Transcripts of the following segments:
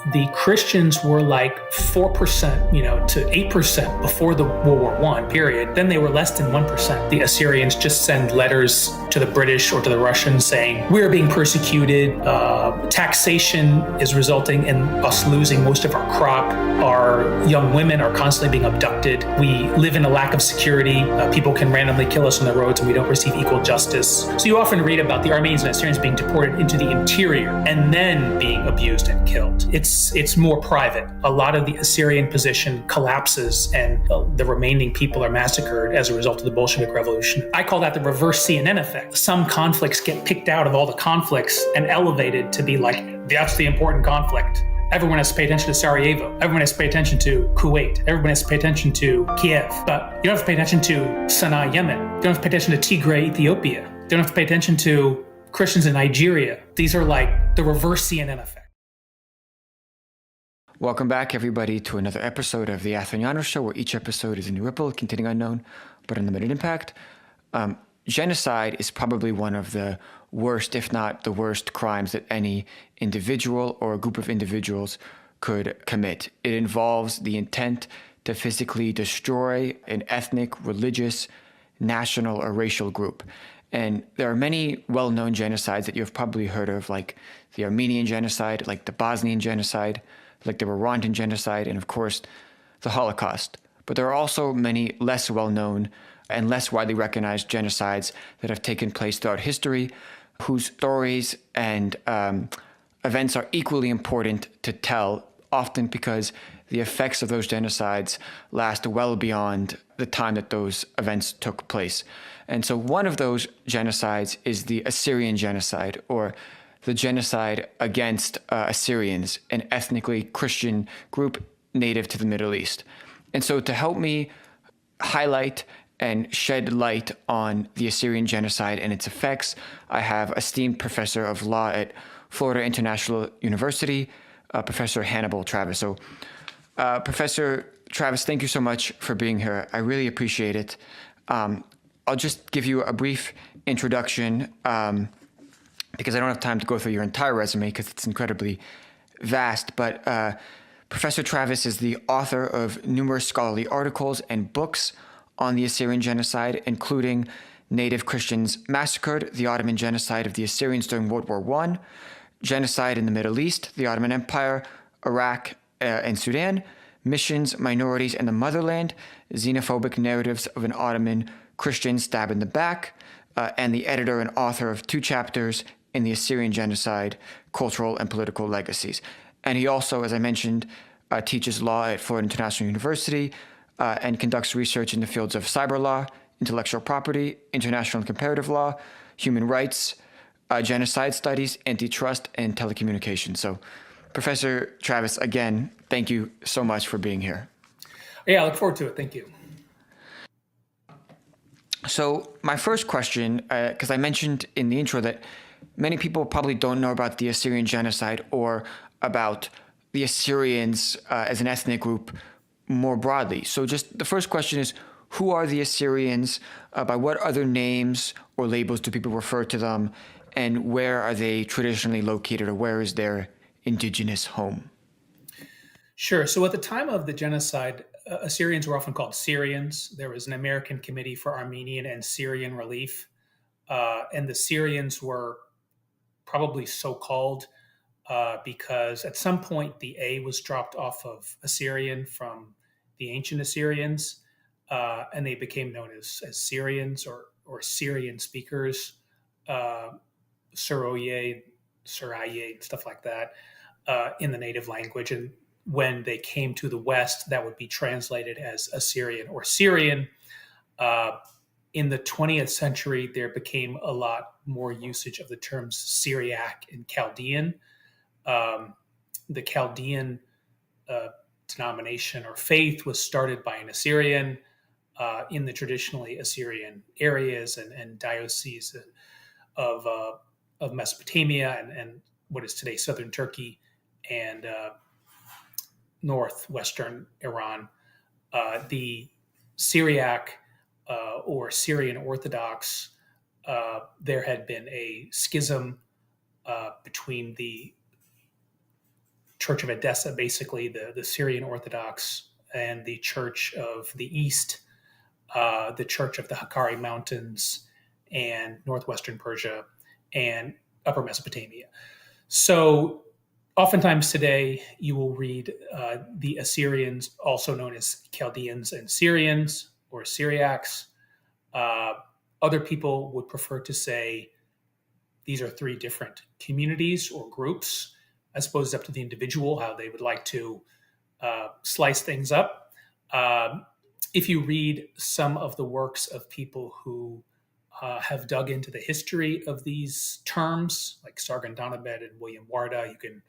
the Christians were like 4%, to 8% before the World War I period. Then they were less than 1%. The Assyrians just send letters to the British or to the Russians saying, we're being persecuted. Taxation is resulting in us losing most of our crop. Our young women are constantly being abducted. We live in a lack of security. People can randomly kill us on the roads and we don't receive equal justice. So you often read about the Armenians and Assyrians being deported into the interior and then being abused and killed. It's more private. A lot of the Assyrian position collapses and the remaining people are massacred as a result of the Bolshevik Revolution. I call that the reverse CNN effect. Some conflicts get picked out of all the conflicts and elevated to be like, that's the important conflict. Everyone has to pay attention to Sarajevo. Everyone has to pay attention to Kuwait. Everyone has to pay attention to Kiev. But you don't have to pay attention to Sana'a, Yemen. You don't have to pay attention to Tigray, Ethiopia. You don't have to pay attention to Christians in Nigeria. These are like the reverse CNN effect. Welcome back, everybody, to another episode of the Atheniano Show, where each episode is a new ripple, containing unknown, but unlimited impact. Genocide is probably one of the worst, if not the worst, crimes that any individual or a group of individuals could commit. It involves the intent to physically destroy an ethnic, religious, national, or racial group. And there are many well-known genocides that you've probably heard of, like the Armenian Genocide, like the Bosnian Genocide, like the Rwandan Genocide, and of course, the Holocaust. But there are also many less well-known and less widely recognized genocides that have taken place throughout history, whose stories and events are equally important to tell, often because the effects of those genocides last well beyond the time that those events took place. And so one of those genocides is the Assyrian Genocide, or the genocide against Assyrians, an ethnically Christian group native to the Middle East. And so to help me highlight and shed light on the Assyrian Genocide and its effects, I have esteemed professor of law at Florida International University, Professor Hannibal Travis. So, Professor Travis, thank you so much for being here. I really appreciate it. I'll just give you a brief introduction because I don't have time to go through your entire resume because it's incredibly vast. But Professor Travis is the author of numerous scholarly articles and books on the Assyrian Genocide, including Native Christians Massacred, the Ottoman Genocide of the Assyrians during World War I, Genocide in the Middle East, the Ottoman Empire, Iraq and Sudan, Missions, Minorities, and the Motherland, Xenophobic Narratives of an Ottoman Christian Stabbed in the Back, and the editor and author of 2 chapters in the Assyrian Genocide, Cultural and Political Legacies. And he also, as I mentioned, teaches law at Florida International University and conducts research in the fields of cyber law, intellectual property, international and comparative law, human rights, genocide studies, antitrust, and telecommunications. So, Professor Travis, again, thank you so much for being here. Yeah, I look forward to it. Thank you. So my first question, because I mentioned in the intro that many people probably don't know about the Assyrian Genocide or about the Assyrians as an ethnic group more broadly. So just the first question is, who are the Assyrians? By what other names or labels do people refer to them? And where are they traditionally located, or where is their indigenous home? Sure. So at the time of the genocide, Assyrians were often called Syrians. There was an American Committee for Armenian and Syrian Relief. And the Syrians were probably so called because at some point the A was dropped off of Assyrian from the ancient Assyrians, and they became known as Syrians or Syrian speakers, Suroye, Suraye, stuff like that, in the native language. And when they came to the West, that would be translated as Assyrian or Syrian. In the 20th century, there became a lot more usage of the terms Syriac and Chaldean. The Chaldean denomination or faith was started by an Assyrian in the traditionally Assyrian areas and dioceses of Mesopotamia and what is today southern Turkey and northwestern Iran. The Syriac or Syrian Orthodox, there had been a schism between the Church of Edessa, basically the Syrian Orthodox, and the Church of the East, the Church of the Hakkari Mountains, and northwestern Persia, and Upper Mesopotamia. So oftentimes today, you will read the Assyrians, also known as Chaldeans and Syrians or Syriacs. Other people would prefer to say these are three different communities or groups. I suppose it's up to the individual how they would like to slice things up. If you read some of the works of people who have dug into the history of these terms, like Sargon Donabed and William Warda, you can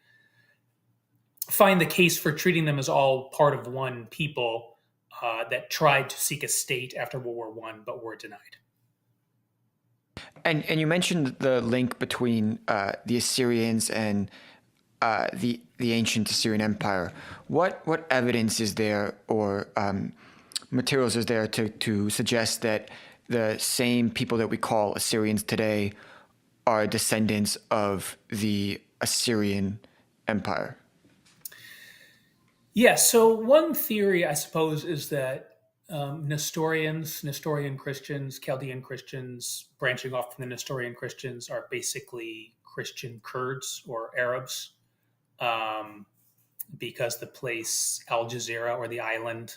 find the case for treating them as all part of one people that tried to seek a state after World War I, but were denied. And you mentioned the link between the Assyrians and the ancient Assyrian Empire. What evidence is there, or materials is there to suggest that the same people that we call Assyrians today are descendants of the Assyrian Empire? Yeah, so one theory, I suppose, is that Nestorian Christians, Chaldean Christians, branching off from the Nestorian Christians, are basically Christian Kurds or Arabs, because the place Al Jazeera, or the island,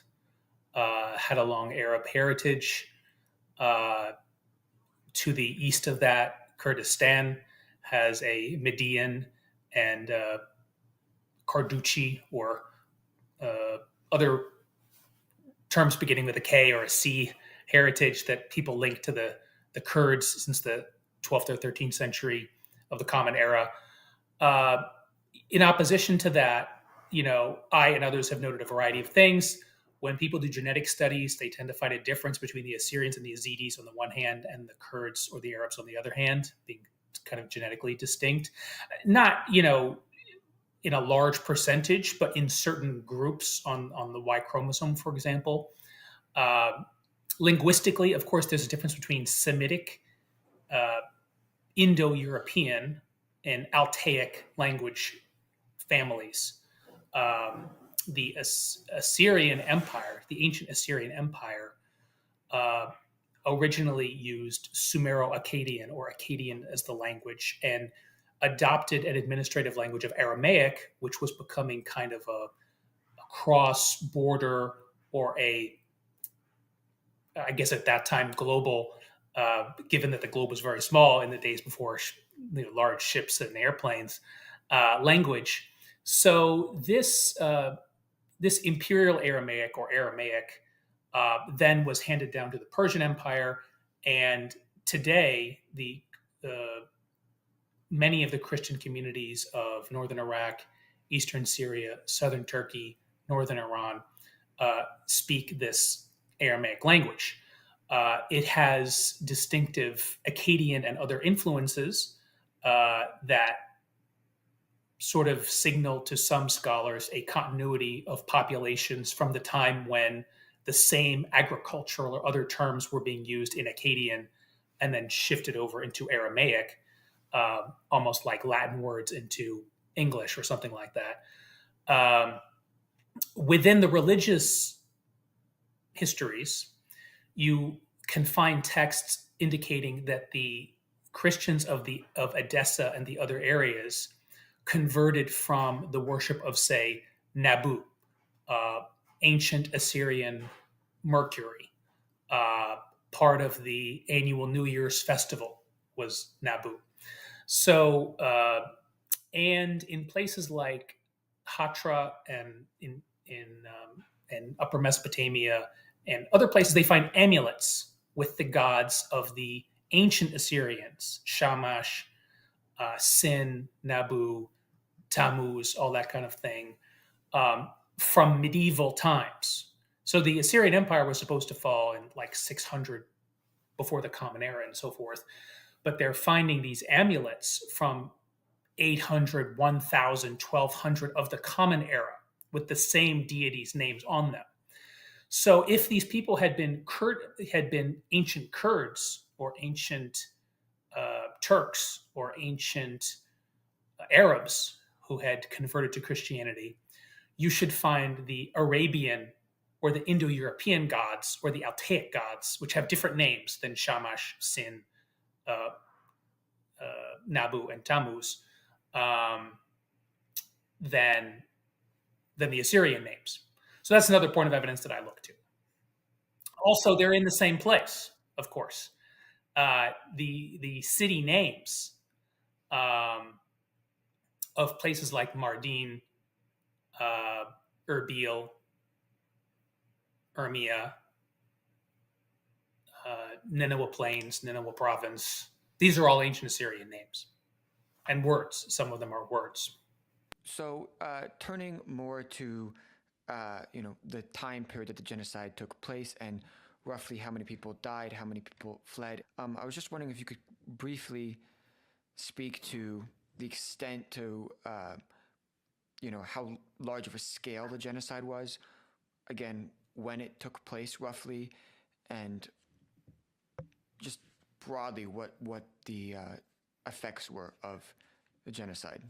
had a long Arab heritage. To the east of that, Kurdistan has a Median and Karduchi, or other terms beginning with a K or a C heritage that people link to the Kurds since the 12th or 13th century of the Common Era. In opposition to that, I and others have noted a variety of things. When people do genetic studies, they tend to find a difference between the Assyrians and the Yazidis on the one hand, and the Kurds or the Arabs on the other hand, being kind of genetically distinct. Not, in a large percentage, but in certain groups on the Y chromosome, for example. Linguistically, of course, there's a difference between Semitic, Indo-European, and Altaic language families. The Assyrian Empire, the ancient Assyrian Empire, originally used Sumero-Akkadian or Akkadian as the language, and adopted an administrative language of Aramaic, which was becoming kind of a cross-border, or I guess at that time, global, given that the globe was very small in the days before large ships and airplanes, language. So this Imperial Aramaic or Aramaic then was handed down to the Persian Empire, and today many of the Christian communities of northern Iraq, eastern Syria, southern Turkey, northern Iran speak this Aramaic language. It has distinctive Akkadian and other influences that sort of signal to some scholars a continuity of populations from the time when the same agricultural or other terms were being used in Akkadian and then shifted over into Aramaic, almost like Latin words into English or something like that. Within the religious histories, you can find texts indicating that the Christians of Edessa and the other areas converted from the worship of, say, Nabu, ancient Assyrian Mercury. Part of the annual New Year's festival was Nabu. So, and in places like Hatra and in Upper Mesopotamia and other places, they find amulets with the gods of the ancient Assyrians: Shamash, Sin, Nabu, Tammuz, all that kind of thing, from medieval times. So the Assyrian Empire was supposed to fall in like 600 before the Common Era and so forth. But they're finding these amulets from 800, 1000, 1200 of the Common Era with the same deities' names on them. So if these people had been ancient Kurds or ancient Turks or ancient Arabs who had converted to Christianity, you should find the Arabian or the Indo-European gods or the Altaic gods, which have different names than Shamash, Sin, uh, Nabu, and Tammuz, um, than the Assyrian names. So that's another point of evidence that I look to. Also, they're in the same place, of course. The city names um, of places like Mardin, Erbil, Urmia, Nineveh Plains, Nineveh Province. These are all ancient Assyrian names and words. Some of them are words. So, turning more to the time period that the genocide took place and roughly how many people died, how many people fled. I was just wondering if you could briefly speak to the extent to how large of a scale the genocide was. Again, when it took place roughly, and just broadly what the effects were of the genocide.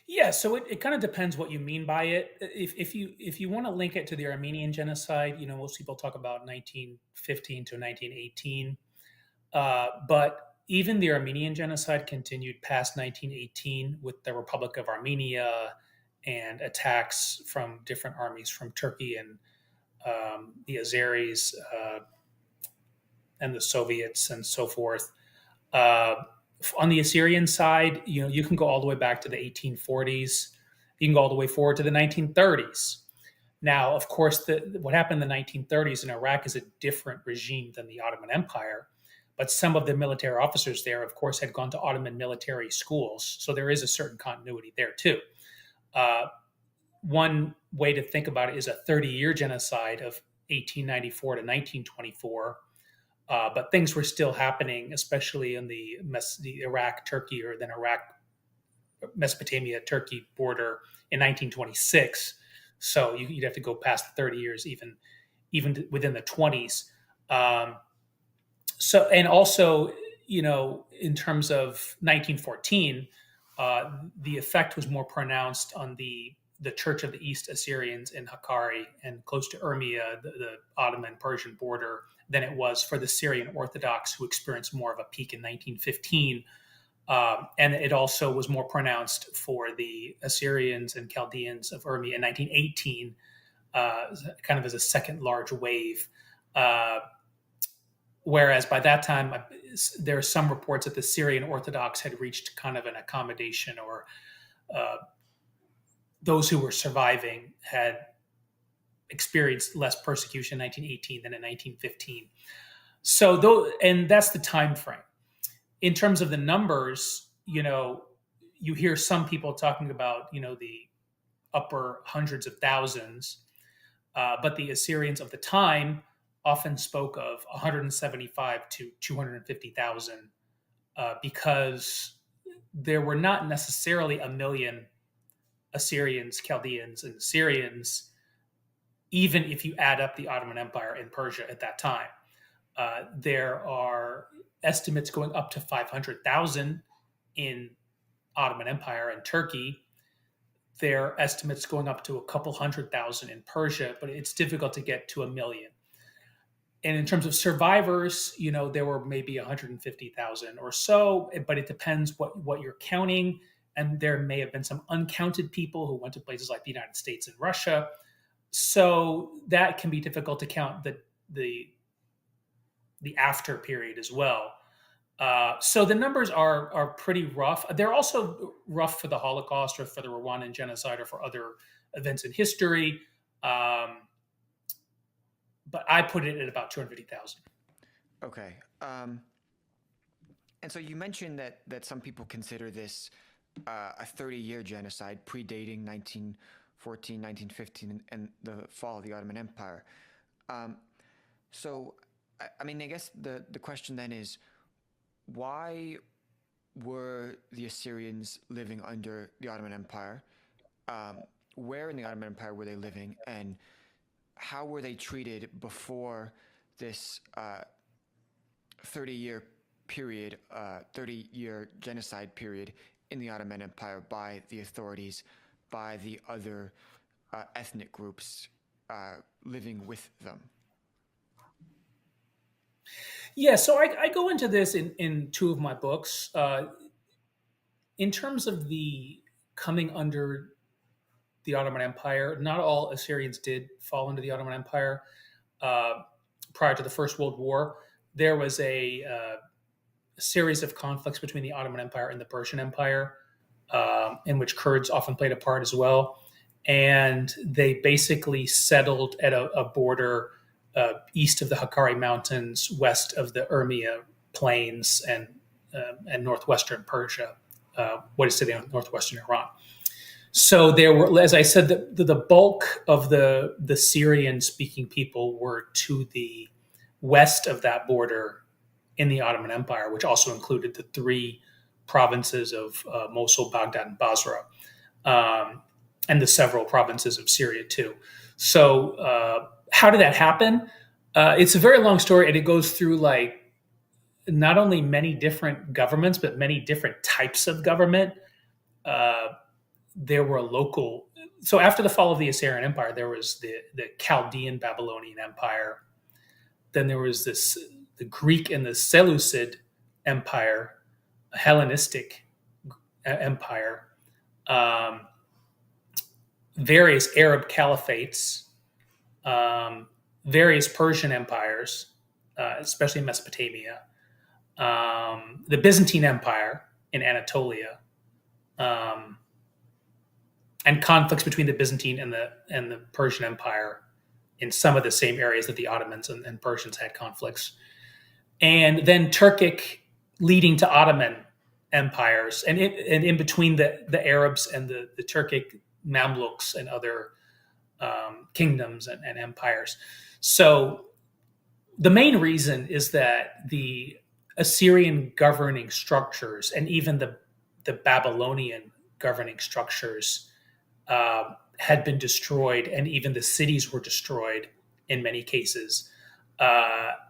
Yeah, so it kind of depends what you mean by it. If you want to link it to the Armenian genocide, most people talk about 1915 to 1918, but even the Armenian genocide continued past 1918 with the Republic of Armenia and attacks from different armies from Turkey and the Adversaries and the Soviets and so forth. Uh, on the Assyrian side, you can go all the way back to the 1840s. You can go all the way forward to the 1930s. Now, of course, what happened in the 1930s in Iraq is a different regime than the Ottoman Empire. But some of the military officers there, of course, had gone to Ottoman military schools. So there is a certain continuity there, too. One way to think about it is a 30-year genocide of 1894 to 1924. But things were still happening, especially in the Iraq, Turkey, or then Iraq, Mesopotamia, Turkey border in 1926. So you'd have to go past 30 years, even within the 20s. And also, in terms of 1914, the effect was more pronounced on the Church of the East Assyrians in Hakkari and close to Urmia, the Ottoman Persian border, than it was for the Syrian Orthodox, who experienced more of a peak in 1915. And it also was more pronounced for the Assyrians and Chaldeans of Urmia in 1918, kind of as a second large wave. Whereas by that time, there are some reports that the Syrian Orthodox had reached kind of an accommodation, or those who were surviving had experienced less persecution in 1918 than in 1915. And that's the time frame. In terms of the numbers, you hear some people talking about, the upper hundreds of thousands, but the Assyrians of the time often spoke of 175 to 250,000 because there were not necessarily a million Assyrians, Chaldeans, and Syrians, even if you add up the Ottoman Empire and Persia at that time. There are estimates going up to 500,000 in Ottoman Empire and Turkey. There are estimates going up to a couple 100,000 in Persia, but it's difficult to get to a million. And in terms of survivors, there were maybe 150,000 or so, but it depends what you're counting. And there may have been some uncounted people who went to places like the United States and Russia. So that can be difficult to count the after period as well. So the numbers are pretty rough. They're also rough for the Holocaust or for the Rwandan genocide or for other events in history. But I put it at about 250,000. Okay. And so you mentioned that some people consider this a 30-year genocide predating 1914, 1915, and the fall of the Ottoman Empire. So, I guess the question then is, why were the Assyrians living under the Ottoman Empire? Where in the Ottoman Empire were they living? And how were they treated before this 30-year period, 30-year genocide period in the Ottoman Empire by the authorities, by the other ethnic groups living with them? Yeah, so I go into this in two of my books. In terms of the coming under the Ottoman Empire, not all Assyrians did fall into the Ottoman Empire. Prior to the First World War, there was a series of conflicts between the Ottoman Empire and the Persian Empire, in which Kurds often played a part as well. And they basically settled at a border east of the Hakkari Mountains, west of the Urmia Plains, and northwestern Persia, what is today northwestern Iran. So there were, as I said, the bulk of the Syrian-speaking people were to the west of that border in the Ottoman Empire, which also included the three provinces of Mosul, Baghdad, and Basra, and the several provinces of Syria too. So how did that happen? It's a very long story, and it goes through like not only many different governments, but many different types of government. There were local. So after the fall of the Assyrian Empire, there was the Chaldean Babylonian Empire. Then there was the Greek and the Seleucid Empire, a Hellenistic empire, various Arab caliphates, various Persian empires, especially in Mesopotamia, the Byzantine Empire in Anatolia, and conflicts between the Byzantine and the Persian Empire in some of the same areas that the Ottomans and Persians had conflicts. And then Turkic leading to Ottoman empires, and in between the Arabs and the Turkic Mamluks and other kingdoms and empires. So the main reason is that the Assyrian governing structures and even the Babylonian governing structures had been destroyed, and even the cities were destroyed in many cases.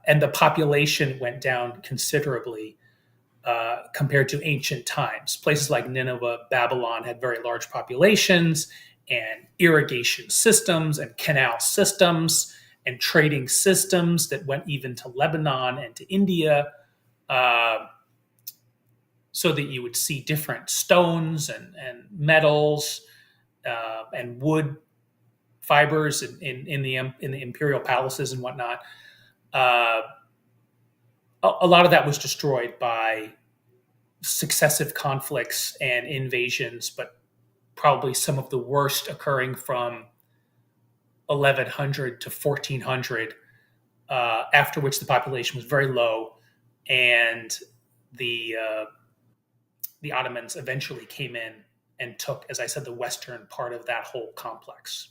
And the population went down considerably compared to ancient times. Places like Nineveh, Babylon had very large populations and irrigation systems and canal systems and trading systems that went even to Lebanon and to India, so that you would see different stones and metals and wood fibers in the imperial palaces and whatnot. A lot of that was destroyed by successive conflicts and invasions, but probably some of the worst occurring from 1100 to 1400, after which the population was very low, and the Ottomans eventually came in and took, as I said, the western part of that whole complex.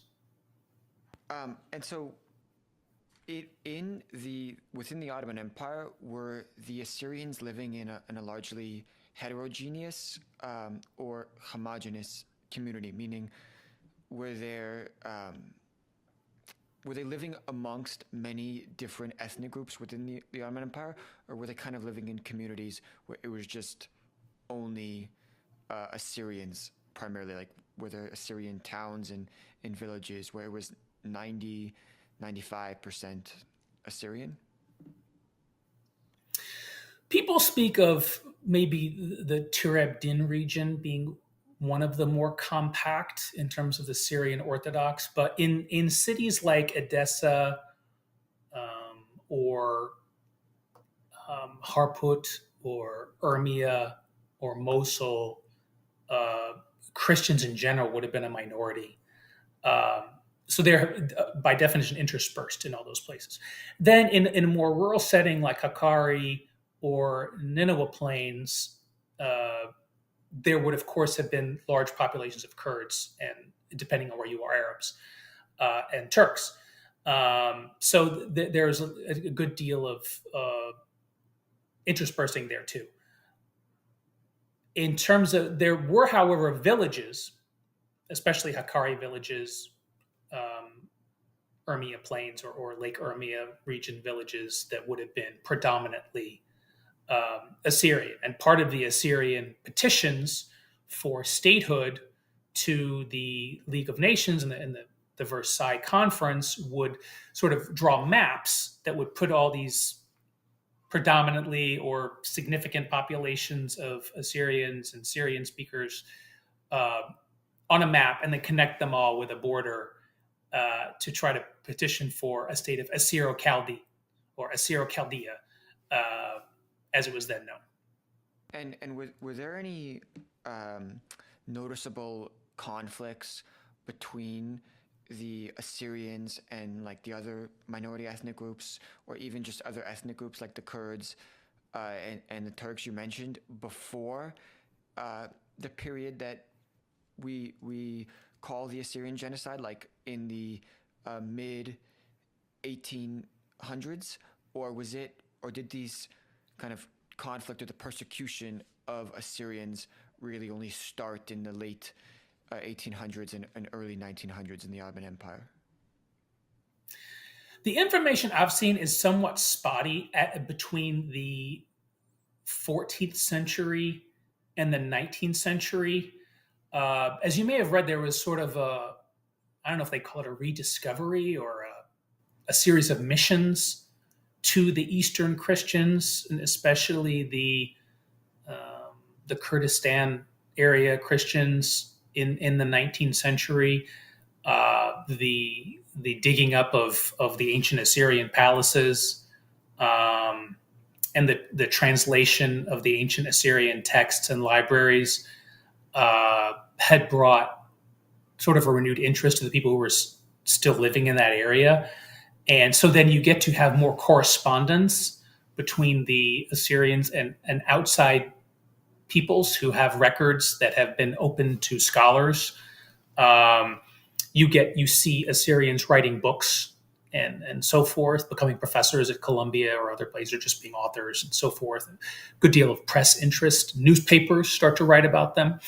And so, within the Ottoman Empire, were the Assyrians living in a largely heterogeneous or homogeneous community? Meaning, were they living amongst many different ethnic groups within the Ottoman Empire, or were they kind of living in communities where it was just only Assyrians primarily? Like, were there Assyrian towns and villages where it was 95% Assyrian? People speak of maybe the Tir-Abdin region being one of the more compact in terms of the Syrian Orthodox, but in cities like Edessa or Harput or Urmia or Mosul, Christians in general would have been a minority. So they're, by definition, interspersed in all those places. Then in a more rural setting like Hakkari or Nineveh Plains, there would, of course, have been large populations of Kurds, and depending on where you are, Arabs and Turks. So there's a good deal of interspersing there too. In terms of, there were, however, villages, especially Hakkari villages, Urmia Plains or Lake Urmia region villages that would have been predominantly Assyrian. And part of the Assyrian petitions for statehood to the League of Nations and the Versailles Conference would sort of draw maps that would put all these predominantly or significant populations of Assyrians and Syrian speakers on a map, and then connect them all with a border to try to petition for a state of Assyro-Chaldee or Assyro-Chaldea, as it was then known. And were there any noticeable conflicts between the Assyrians and like the other minority ethnic groups, or even just other ethnic groups like the Kurds and the Turks you mentioned before the period that we call the Assyrian Genocide, like in the mid 1800s, or did these kind of conflict or the persecution of Assyrians really only start in the late 1800s and early 1900s in the Ottoman Empire? The information I've seen is somewhat spotty between the 14th century and the 19th century. As you may have read, there was sort of I don't know if they call it a rediscovery or a series of missions to the Eastern Christians, and especially the Kurdistan area Christians in the 19th century. The digging up of the ancient Assyrian palaces, and the translation of the ancient Assyrian texts and libraries had brought sort of a renewed interest to the people who were still living in that area. And so then you get to have more correspondence between the Assyrians and outside peoples who have records that have been open to scholars. You see Assyrians writing books and so forth, becoming professors at Columbia or other places, or just being authors and so forth. A good deal of press interest. Newspapers start to write about them.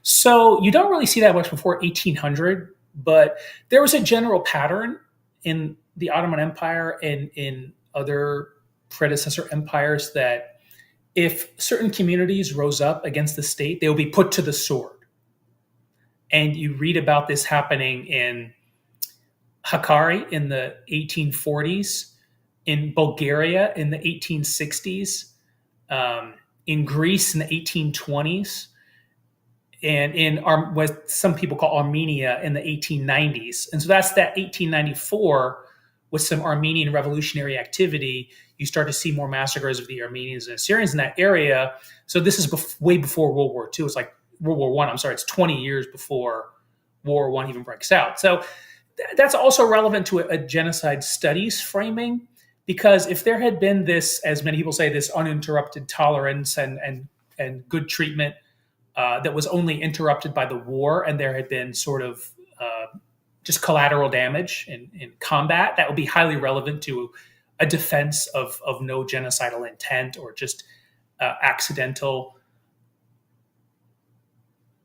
So you don't really see that much before 1800, but there was a general pattern in the Ottoman Empire and in other predecessor empires that if certain communities rose up against the state, they would be put to the sword. And you read about this happening in Hakkari in the 1840s, in Bulgaria in the 1860s, in Greece in the 1820s, and in what some people call Armenia in the 1890s. And so that's that 1894 with some Armenian revolutionary activity. You start to see more massacres of the Armenians and Assyrians in that area. So this is way before World War II. It's like World War I. I'm sorry, it's 20 years before War I even breaks out. So that's also relevant to a genocide studies framing, because if there had been this, as many people say, this uninterrupted tolerance and good treatment that was only interrupted by the war, and there had been sort of just collateral damage in combat, that would be highly relevant to a defense of no genocidal intent or just accidental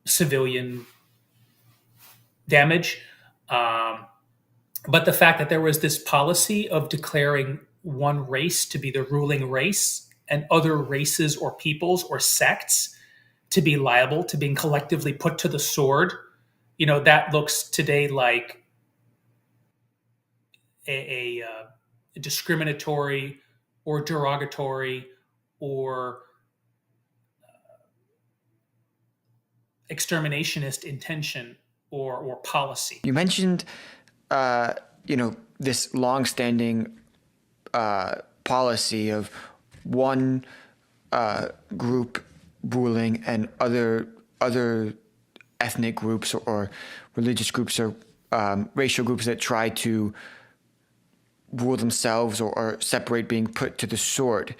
civilian damage. But the fact that there was this policy of declaring one race to be the ruling race and other races or peoples or sects to be liable to being collectively put to the sword, that looks today like a discriminatory or derogatory or exterminationist intention or policy. You mentioned, this long-standing policy of one group ruling and other ethnic groups or religious groups or racial groups that try to rule themselves or separate, being put to the sword.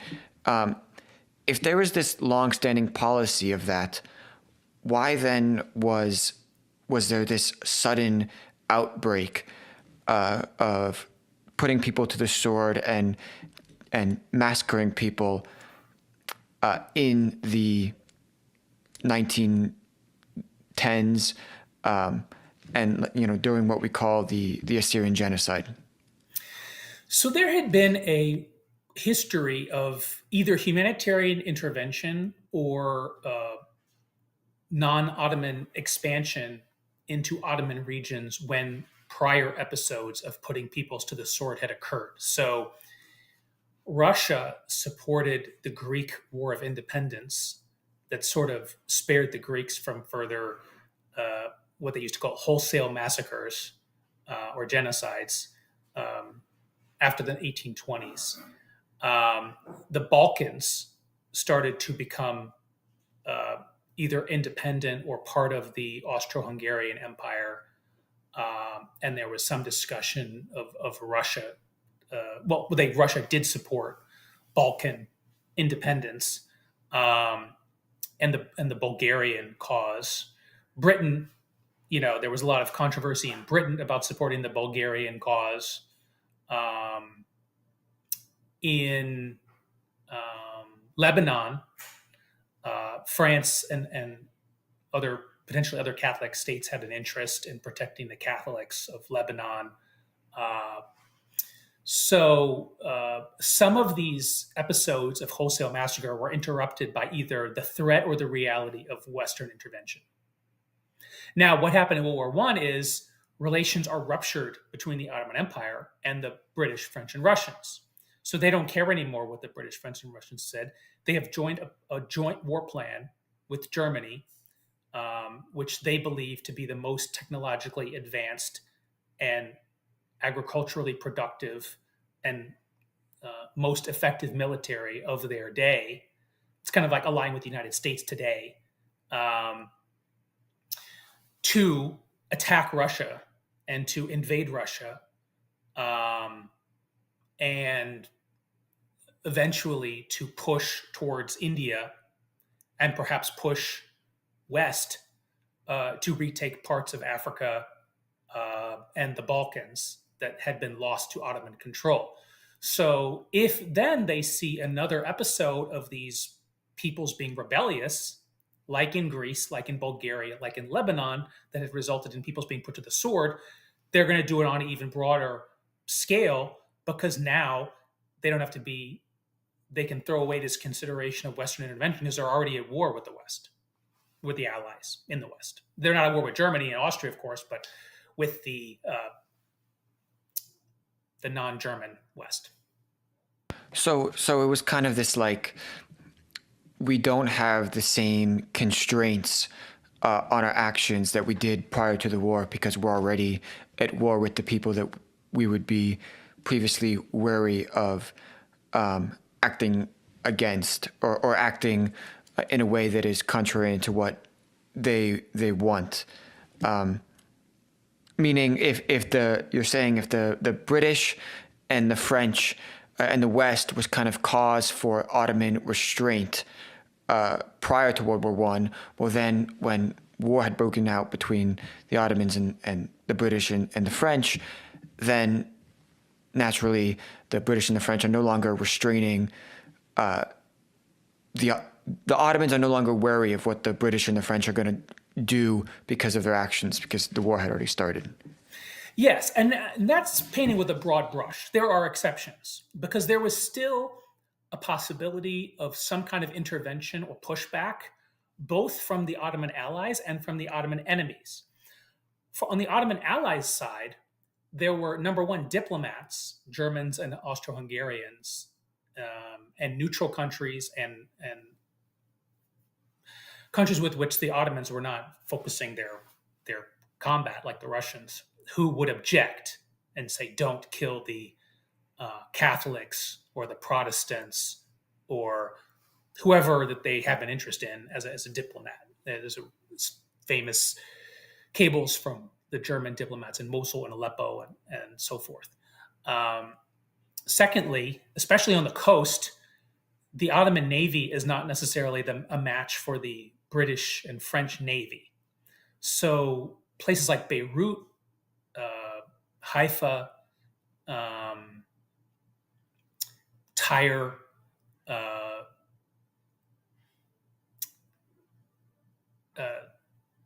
If there was this long-standing policy of that, why then was there this sudden outbreak of putting people to the sword and massacring people in the 1910s and during what we call the Assyrian Genocide? So there had been a history of either humanitarian intervention or non-Ottoman expansion into Ottoman regions when prior episodes of putting peoples to the sword had occurred. So Russia supported the Greek War of Independence that sort of spared the Greeks from further what they used to call wholesale massacres or genocides after the 1820s. The Balkans started to become either independent or part of the Austro-Hungarian Empire, and there was some discussion of Russia. Russia did support Balkan independence and the Bulgarian cause. Britain, there was a lot of controversy in Britain about supporting the Bulgarian cause. In Lebanon, France and potentially other Catholic states had an interest in protecting the Catholics of Lebanon. So some of these episodes of wholesale massacre were interrupted by either the threat or the reality of Western intervention. Now, what happened in World War I is relations are ruptured between the Ottoman Empire and the British, French, and Russians. So they don't care anymore what the British, French, and Russians said. They have joined a joint war plan with Germany, which they believe to be the most technologically advanced and agriculturally productive and most effective military of their day. It's kind of like aligned with the United States today, to attack Russia and to invade Russia, and eventually to push towards India and perhaps push west to retake parts of Africa and the Balkans that had been lost to Ottoman control. So if then they see another episode of these peoples being rebellious, like in Greece, like in Bulgaria, like in Lebanon, that had resulted in peoples being put to the sword, they're going to do it on an even broader scale, because now they don't have to be, they can throw away this consideration of Western intervention because they're already at war with the West, with the Allies in the West. They're not at war with Germany and Austria, of course, but with the non-German West. So it was kind of this like, we don't have the same constraints on our actions that we did prior to the war because we're already at war with the people that we would be previously wary of acting against or acting in a way that is contrary to what they want. Meaning if the British and the French and the West was kind of cause for Ottoman restraint prior to World War I, well then when war had broken out between the Ottomans and the British and the French, then naturally the British and the French are no longer restraining, the Ottomans are no longer wary of what the British and the French are going to do because of their actions, because the war had already started. Yes, and that's painting with a broad brush. There are exceptions, because there was still a possibility of some kind of intervention or pushback, both from the Ottoman allies and from the Ottoman enemies. On the Ottoman allies' side, there were, number one, diplomats, Germans and Austro-Hungarians, and neutral countries and countries with which the Ottomans were not focusing their combat, like the Russians, who would object and say, don't kill the Catholics or the Protestants or whoever that they have an interest in as a diplomat. There's famous cables from the German diplomats in Mosul and Aleppo and so forth. Secondly, especially on the coast, the Ottoman Navy is not necessarily a match for the British and French Navy. So places like Beirut, Haifa, Tyre,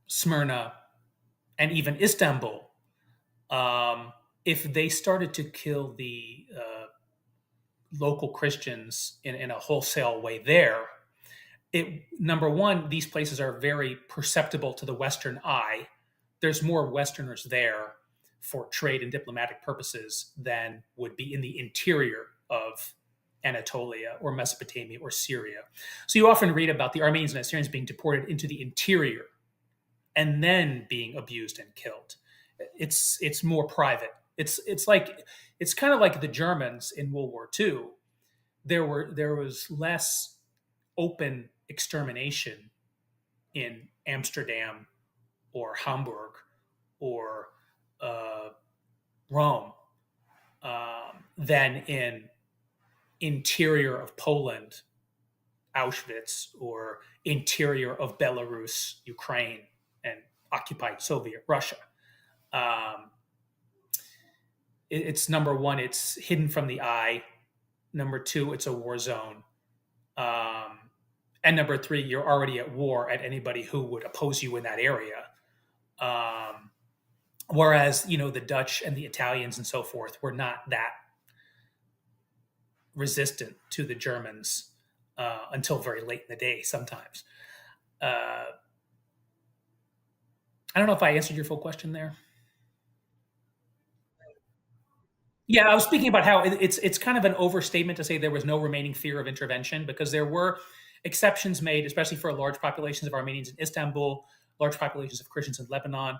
Smyrna, and even Istanbul, if they started to kill the local Christians in a wholesale way there, number one, these places are very perceptible to the Western eye. There's more Westerners there for trade and diplomatic purposes than would be in the interior of Anatolia or Mesopotamia or Syria. So you often read about the Armenians and Assyrians being deported into the interior and then being abused and killed. It's more private. It's kind of like the Germans in World War II. There was less open extermination in Amsterdam or Hamburg or Rome than in interior of Poland, Auschwitz, or interior of Belarus, Ukraine, and occupied Soviet Russia. It's number one, it's hidden from the eye. Number two, it's a war zone. And number three, you're already at war at anybody who would oppose you in that area. Whereas, the Dutch and the Italians and so forth were not that resistant to the Germans until very late in the day sometimes. I don't know if I answered your full question there. Yeah, I was speaking about how it's kind of an overstatement to say there was no remaining fear of intervention, because there were exceptions made, especially for large populations of Armenians in Istanbul, large populations of Christians in Lebanon,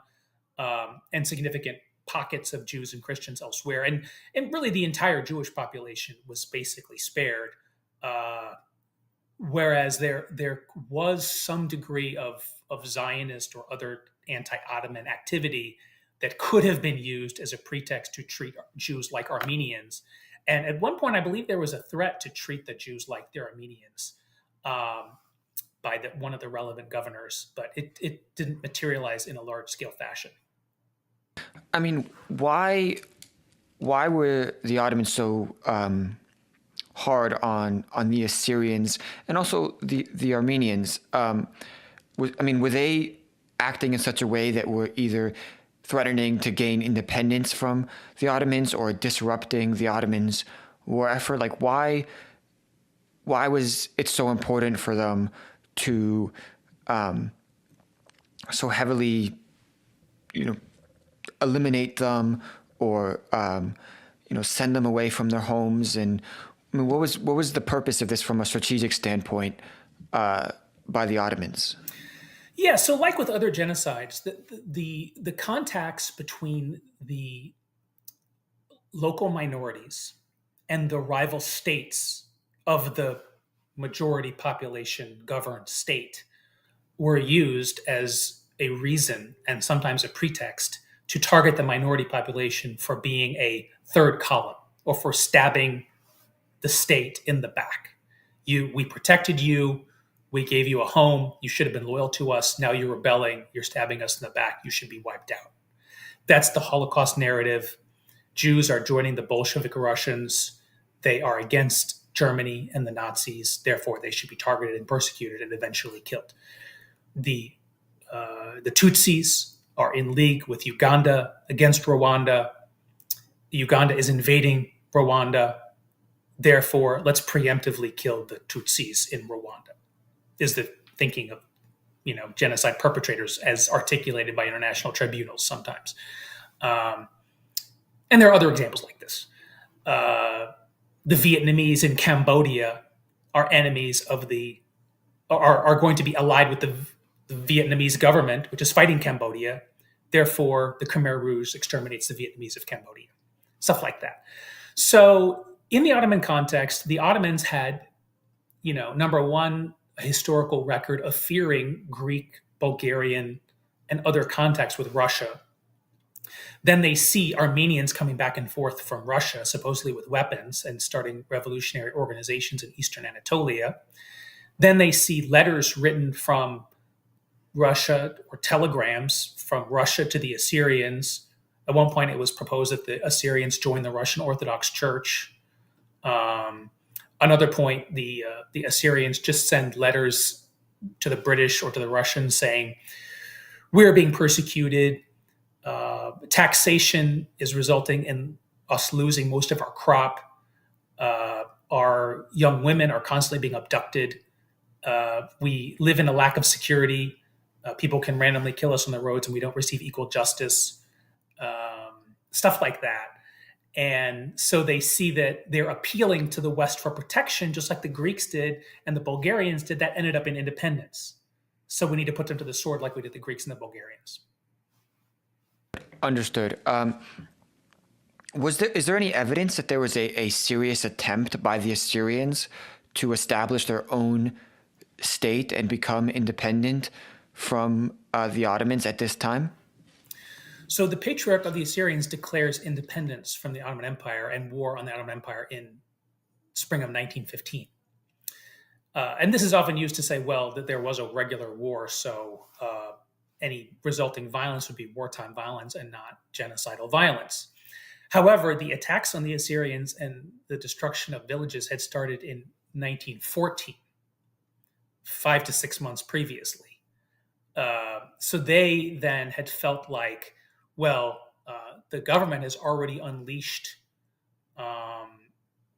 and significant pockets of Jews and Christians elsewhere. And really the entire Jewish population was basically spared. Whereas there was some degree of Zionist or other anti-Ottoman activity that could have been used as a pretext to treat Jews like Armenians. And at one point, I believe there was a threat to treat the Jews like they're Armenians by one of the relevant governors, but it didn't materialize in a large-scale fashion. I mean, why were the Ottomans so hard on the Assyrians and also the Armenians? Were they acting in such a way that were either threatening to gain independence from the Ottomans or disrupting the Ottomans' war effort? Like, why was it so important for them to so heavily, eliminate them or send them away from their homes? And what was the purpose of this from a strategic standpoint by the Ottomans? Yeah, so like with other genocides, the contacts between the local minorities and the rival states of the majority population governed state were used as a reason and sometimes a pretext to target the minority population for being a third column or for stabbing the state in the back. We protected you. We gave you a home. You should have been loyal to us. Now you're rebelling. You're stabbing us in the back. You should be wiped out. That's the Holocaust narrative. Jews are joining the Bolshevik Russians. They are against Germany and the Nazis. Therefore, they should be targeted and persecuted and eventually killed. The Tutsis are in league with Uganda against Rwanda. Uganda is invading Rwanda. Therefore, let's preemptively kill the Tutsis in Rwanda, is the thinking of, genocide perpetrators as articulated by international tribunals sometimes. And there are other examples like this. The Vietnamese in Cambodia are enemies of are going to be allied with the Vietnamese government, which is fighting Cambodia. Therefore, the Khmer Rouge exterminates the Vietnamese of Cambodia. Stuff like that. So in the Ottoman context, the Ottomans had, number one, a historical record of fearing Greek, Bulgarian, and other contacts with Russia. Then they see Armenians coming back and forth from Russia, supposedly with weapons, and starting revolutionary organizations in eastern Anatolia. Then they see letters written from Russia or telegrams from Russia to the Assyrians. At one point, it was proposed that the Assyrians join the Russian Orthodox Church. Another point, the Assyrians just send letters to the British or to the Russians saying, we're being persecuted. Taxation is resulting in us losing most of our crop. Our young women are constantly being abducted We live in a lack of security. People can randomly kill us on the roads and we don't receive equal justice, stuff like that. And so they see that they're appealing to the West for protection, just like the Greeks did and the Bulgarians did. That ended up in independence. So we need to put them to the sword like we did the Greeks and the Bulgarians. Understood. Is there any evidence that there was a serious attempt by the Assyrians to establish their own state and become independent from the Ottomans at this time? So the Patriarch of the Assyrians declares independence from the Ottoman Empire and war on the Ottoman Empire in spring of 1915. And this is often used to say, well, that there was a regular war, so any resulting violence would be wartime violence and not genocidal violence. However, the attacks on the Assyrians and the destruction of villages had started in 1914, 5 to 6 months previously. So they then had felt like, well, the government has already unleashed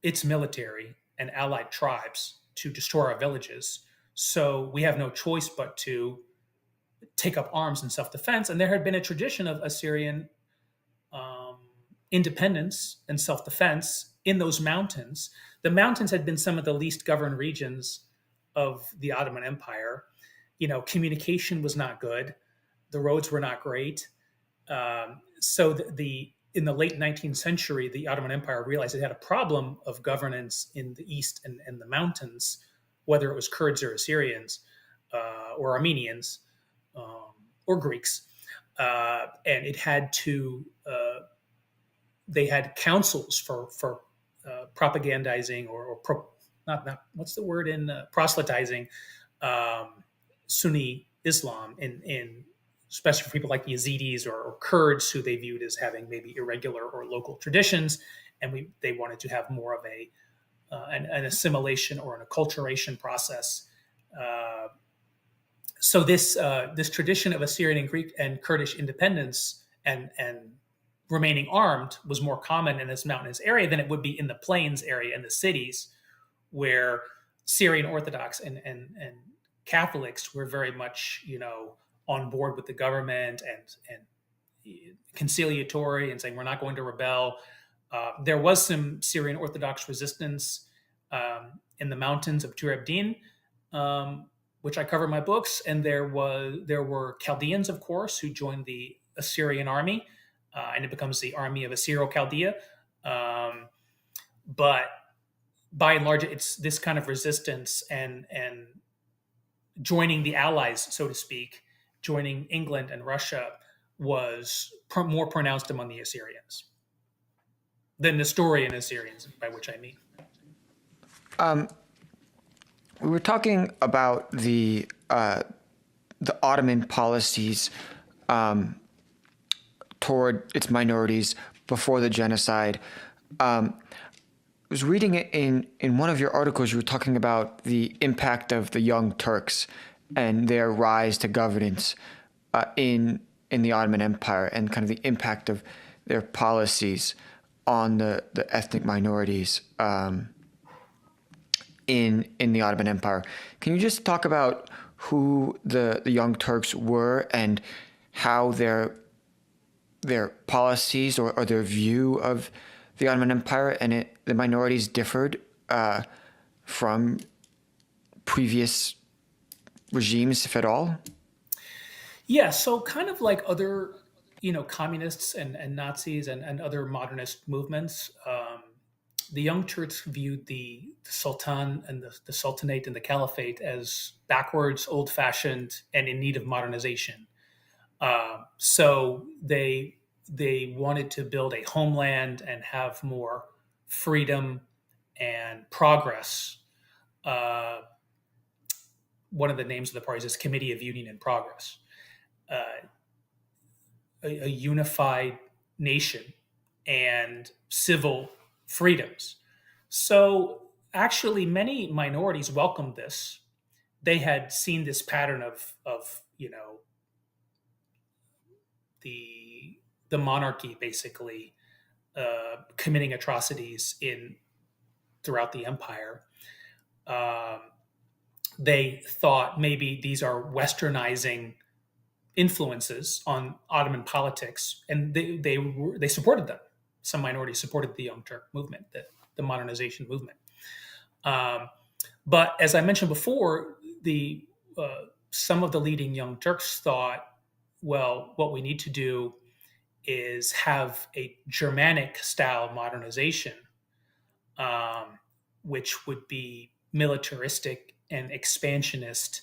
its military and allied tribes to destroy our villages. So we have no choice but to take up arms in self-defense. And there had been a tradition of Assyrian independence and self-defense in those mountains. The mountains had been some of the least governed regions of the Ottoman Empire. Communication was not good. The roads were not great. So in the late 19th century, the Ottoman Empire realized it had a problem of governance in the east and the mountains, whether it was Kurds or Assyrians or Armenians or Greeks. And it had to, they had councils for propagandizing what's the word in proselytizing Sunni Islam in especially for people like Yazidis or Kurds who they viewed as having maybe irregular or local traditions, and they wanted to have more of an assimilation or an acculturation process. So this tradition of Assyrian and Greek and Kurdish independence and remaining armed was more common in this mountainous area than it would be in the plains area and the cities, where Syrian Orthodox and Catholics were very much on board with the government and conciliatory and saying we're not going to rebel. There was some Syrian Orthodox resistance in the mountains of Tur Abdin, which I cover in my books, and there were Chaldeans, of course, who joined the Assyrian army, and it becomes the army of Assyro-Chaldea. But by and large, it's this kind of resistance and joining the Allies, so to speak, joining England and Russia was more pronounced among the Assyrians. The Nestorian Assyrians, by which I mean. We were talking about the Ottoman policies toward its minorities before the genocide. I was reading it in one of your articles. You were talking about the impact of the Young Turks and their rise to governance in the Ottoman Empire, and kind of the impact of their policies on the ethnic minorities in the Ottoman Empire. Can you just talk about who the Young Turks were and how their policies or their view of the Ottoman Empire and the minorities differed from previous regimes, if at all? Yeah, so kind of like other, communists and Nazis and other modernist movements, the Young Turks viewed the Sultan and the Sultanate and the Caliphate as backwards, old-fashioned, and in need of modernization. So they wanted to build a homeland and have more freedom and progress. One of the names of the parties is Committee of Union and Progress. A unified nation and civil freedoms. So actually many minorities welcomed this. They had seen this pattern of the monarchy basically committing atrocities throughout the empire. they thought maybe these are westernizing influences on Ottoman politics, and they supported them. Some minorities supported the Young Turk movement, the modernization movement. Um, but as I mentioned before, the some of the leading Young Turks thought, well, what we need to do is have a Germanic style modernization, um, which would be militaristic and expansionist,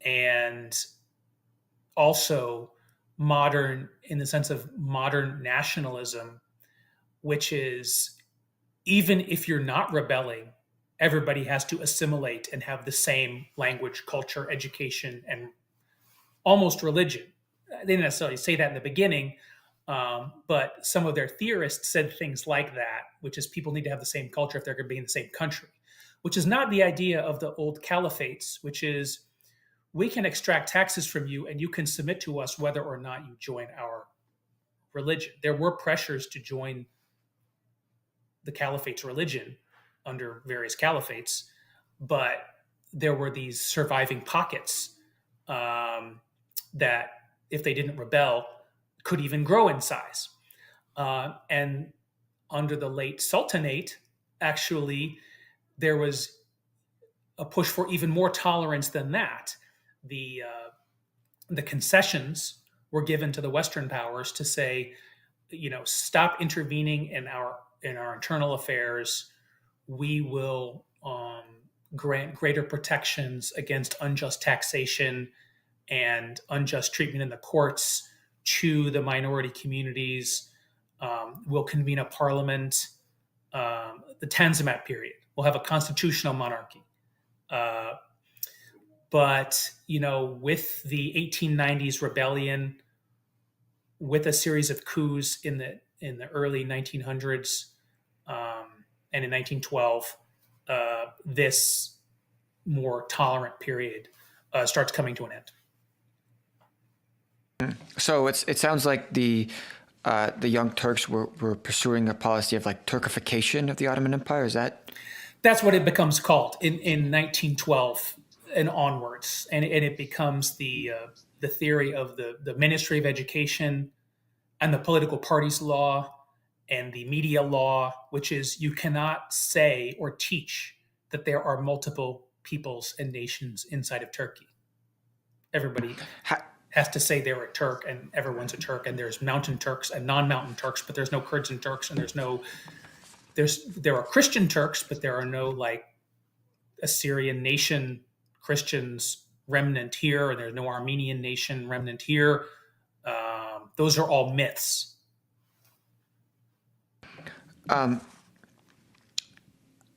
and also modern in the sense of modern nationalism, which is even if you're not rebelling, everybody has to assimilate and have the same language, culture, education, and almost religion. They didn't necessarily say that in the beginning, but some of their theorists said things like that, which is people need to have the same culture if they're going to be in the same country, which is not the idea of the old caliphates, which is we can extract taxes from you and you can submit to us whether or not you join our religion. There were pressures to join the caliphate's religion under various caliphates, but there were these surviving pockets that, if they didn't rebel, could even grow in size. And under the late Sultanate, actually, there was a push for even more tolerance than that. The concessions were given to the Western powers to say, stop intervening in our internal affairs. We will grant greater protections against unjust taxation and unjust treatment in the courts to the minority communities. We'll convene a parliament. The Tanzimat period. We'll have a constitutional monarchy. But with the 1890s rebellion, with a series of coups in the early 1900s and in 1912, this more tolerant period starts coming to an end. So it sounds like the Young Turks were pursuing a policy of like Turkification of the Ottoman Empire. Is that? That's what it becomes called in 1912 and onwards, and it becomes the theory of the Ministry of Education and the political parties law and the media law, which is you cannot say or teach that there are multiple peoples and nations inside of Turkey. Everybody has to say they're a Turk, and everyone's a Turk, and there's mountain Turks and non-mountain Turks, but there's no Kurds and Turks, and there are Christian Turks, but there are no like Assyrian nation Christians remnant here, and there's no Armenian nation remnant here. Those are all myths.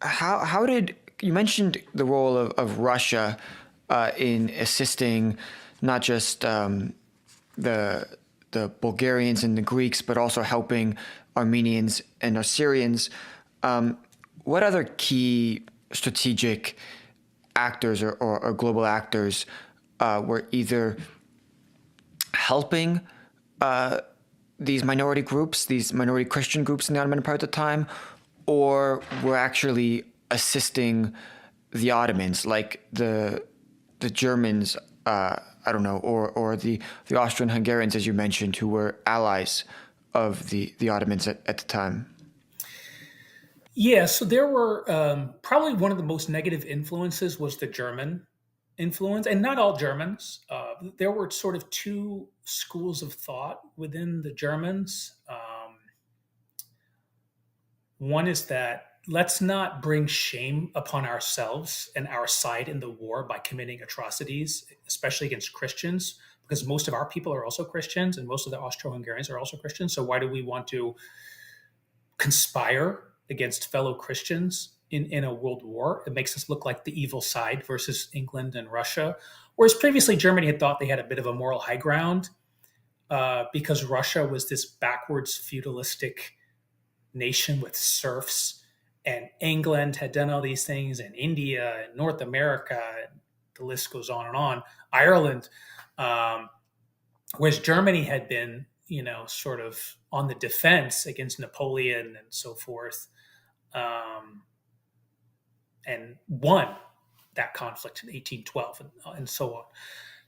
How did you mentioned the role of Russia in assisting not just the Bulgarians and the Greeks, but also helping Armenians and Assyrians? What other key strategic actors or global actors were either helping these minority groups, these minority Christian groups in the Ottoman Empire at the time, or were actually assisting the Ottomans, like the Germans, I don't know, or the Austrian-Hungarians, as you mentioned, who were allies of the Ottomans at the time? Yeah, so there were probably one of the most negative influences was the German influence, and not all Germans. There were sort of two schools of thought within the Germans. One is that let's not bring shame upon ourselves and our side in the war by committing atrocities, especially against Christians, because most of our people are also Christians and most of the Austro-Hungarians are also Christians. So why do we want to conspire against fellow Christians in a world war? It makes us look like the evil side versus England and Russia. Whereas previously Germany had thought they had a bit of a moral high ground because Russia was this backwards feudalistic nation with serfs, and England had done all these things, and India and North America, and the list goes on and on, Ireland, whereas Germany had been, sort of on the defense against Napoleon and so forth, and won that conflict in 1812 and so on.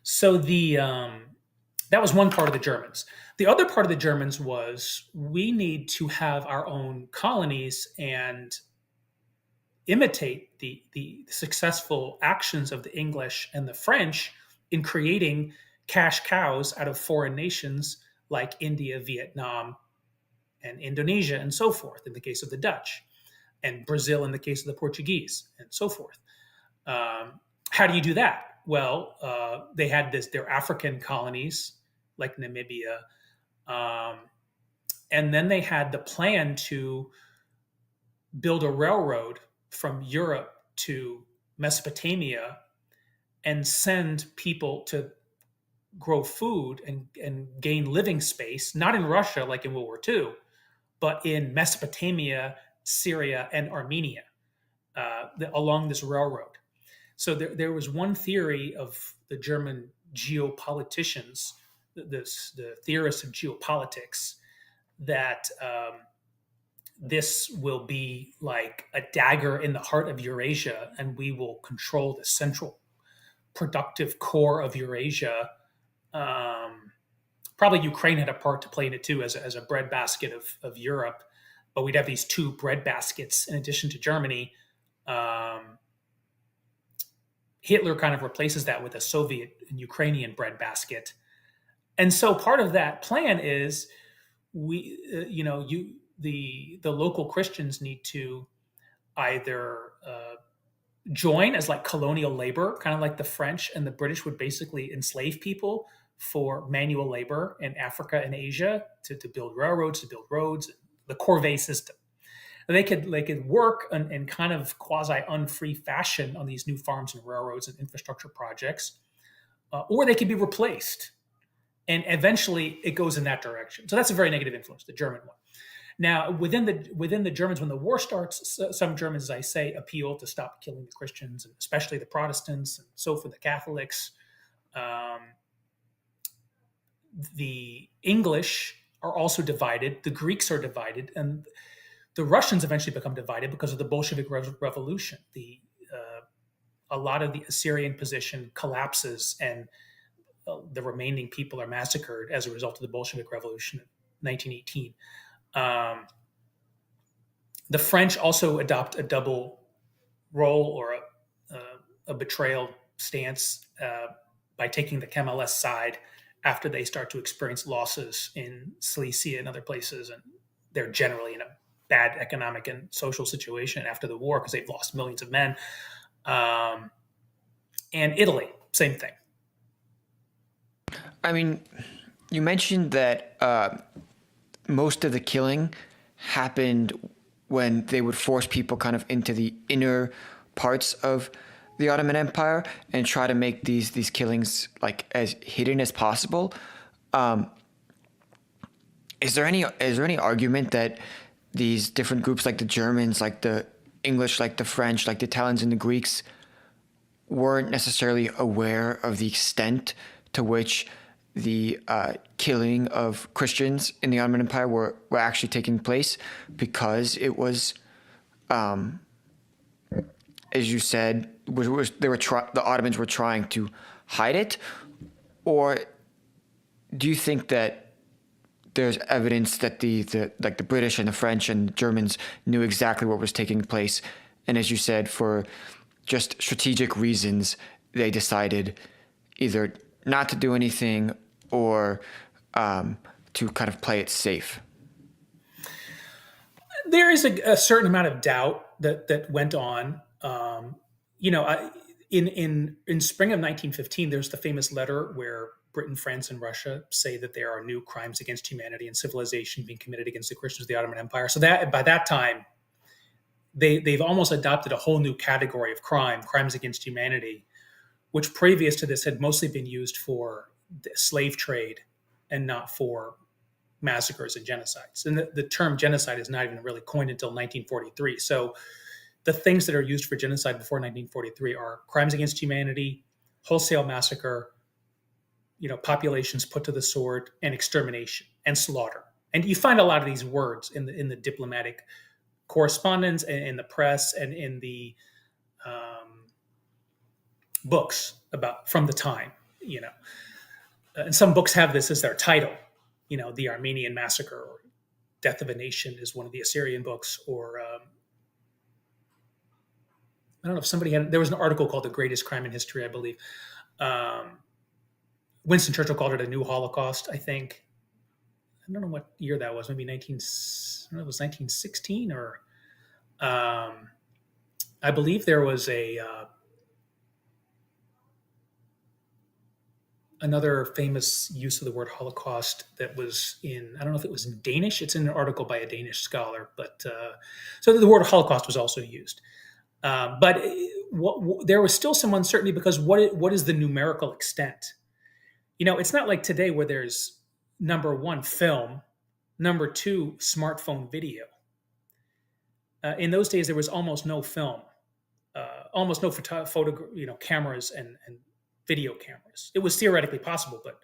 So that was one part of the Germans. The other part of the Germans was we need to have our own colonies and imitate the successful actions of the English and the French in creating cash cows out of foreign nations like India, Vietnam, and Indonesia, and so forth, in the case of the Dutch, and Brazil in the case of the Portuguese, and so forth. How do you do that? Well, they had their African colonies like Namibia, and then they had the plan to build a railroad from Europe to Mesopotamia and send people to grow food and gain living space, not in Russia like in World War II, but in Mesopotamia, Syria, and Armenia along this railroad. So there was one theory of the German geopoliticians, the theorists of geopolitics, that this will be like a dagger in the heart of Eurasia, and we will control the central productive core of Eurasia. Probably Ukraine had a part to play in it too, as a breadbasket of Europe, but we'd have these two breadbaskets in addition to Germany. Hitler kind of replaces that with a Soviet and Ukrainian breadbasket. And so part of that plan is the local Christians need to either join as like colonial labor, kind of like the French and the British would basically enslave people for manual labor in Africa and Asia to build railroads, to build roads, the corvée system. And they could work in kind of quasi unfree fashion on these new farms and railroads and infrastructure projects, or they could be replaced. And eventually it goes in that direction. So that's a very negative influence, the German one. Now, within the Germans, when the war starts, some Germans, as I say, appeal to stop killing the Christians, and especially the Protestants, and so for the Catholics. The English are also divided. The Greeks are divided, and the Russians eventually become divided because of the Bolshevik Revolution. A lot of the Assyrian position collapses, and the remaining people are massacred as a result of the Bolshevik Revolution in 1918. The French also adopt a double role or a betrayal stance by taking the Kemalist side after they start to experience losses in Silesia and other places, and they're generally in a bad economic and social situation after the war because they've lost millions of men. And Italy, same thing. I mean, you mentioned that most of the killing happened when they would force people kind of into the inner parts of the Ottoman Empire and try to make these killings like as hidden as possible. Is there any argument that these different groups, like the Germans, like the English, like the French, like the Italians and the Greeks, weren't necessarily aware of the extent to which the killing of Christians in the Ottoman Empire were actually taking place, because it was, as you said, the Ottomans were trying to hide it? Or do you think that there's evidence that the British and the French and the Germans knew exactly what was taking place, and as you said, for just strategic reasons, they decided either not to do anything or to kind of play it safe? There is a certain amount of doubt that went on. In spring of 1915, there's the famous letter where Britain, France, and Russia say that there are new crimes against humanity and civilization being committed against the Christians of the Ottoman Empire. So that by that time, they've almost adopted a whole new category of crimes against humanity, which previous to this had mostly been used for the slave trade and not for massacres and genocides. And the term genocide is not even really coined until 1943. So the things that are used for genocide before 1943 are crimes against humanity, wholesale massacre, populations put to the sword, and extermination and slaughter. And you find a lot of these words in the diplomatic correspondence and in the press and in the books from the time, and some books have this as their title, the Armenian Massacre or Death of a Nation is one of the Assyrian books, or I don't know if there was an article called The Greatest Crime in History, I believe. Winston Churchill called it a new Holocaust, I think. I don't know what year that was, maybe I don't know, it was 1916 or I believe there was another famous use of the word Holocaust that was I don't know if it was in Danish. It's in an article by a Danish scholar, but so the word Holocaust was also used. But there was still some uncertainty because what is the numerical extent? It's not like today where there's number one, film, number two, smartphone video. In those days, there was almost no film, almost no cameras and video cameras. It was theoretically possible, but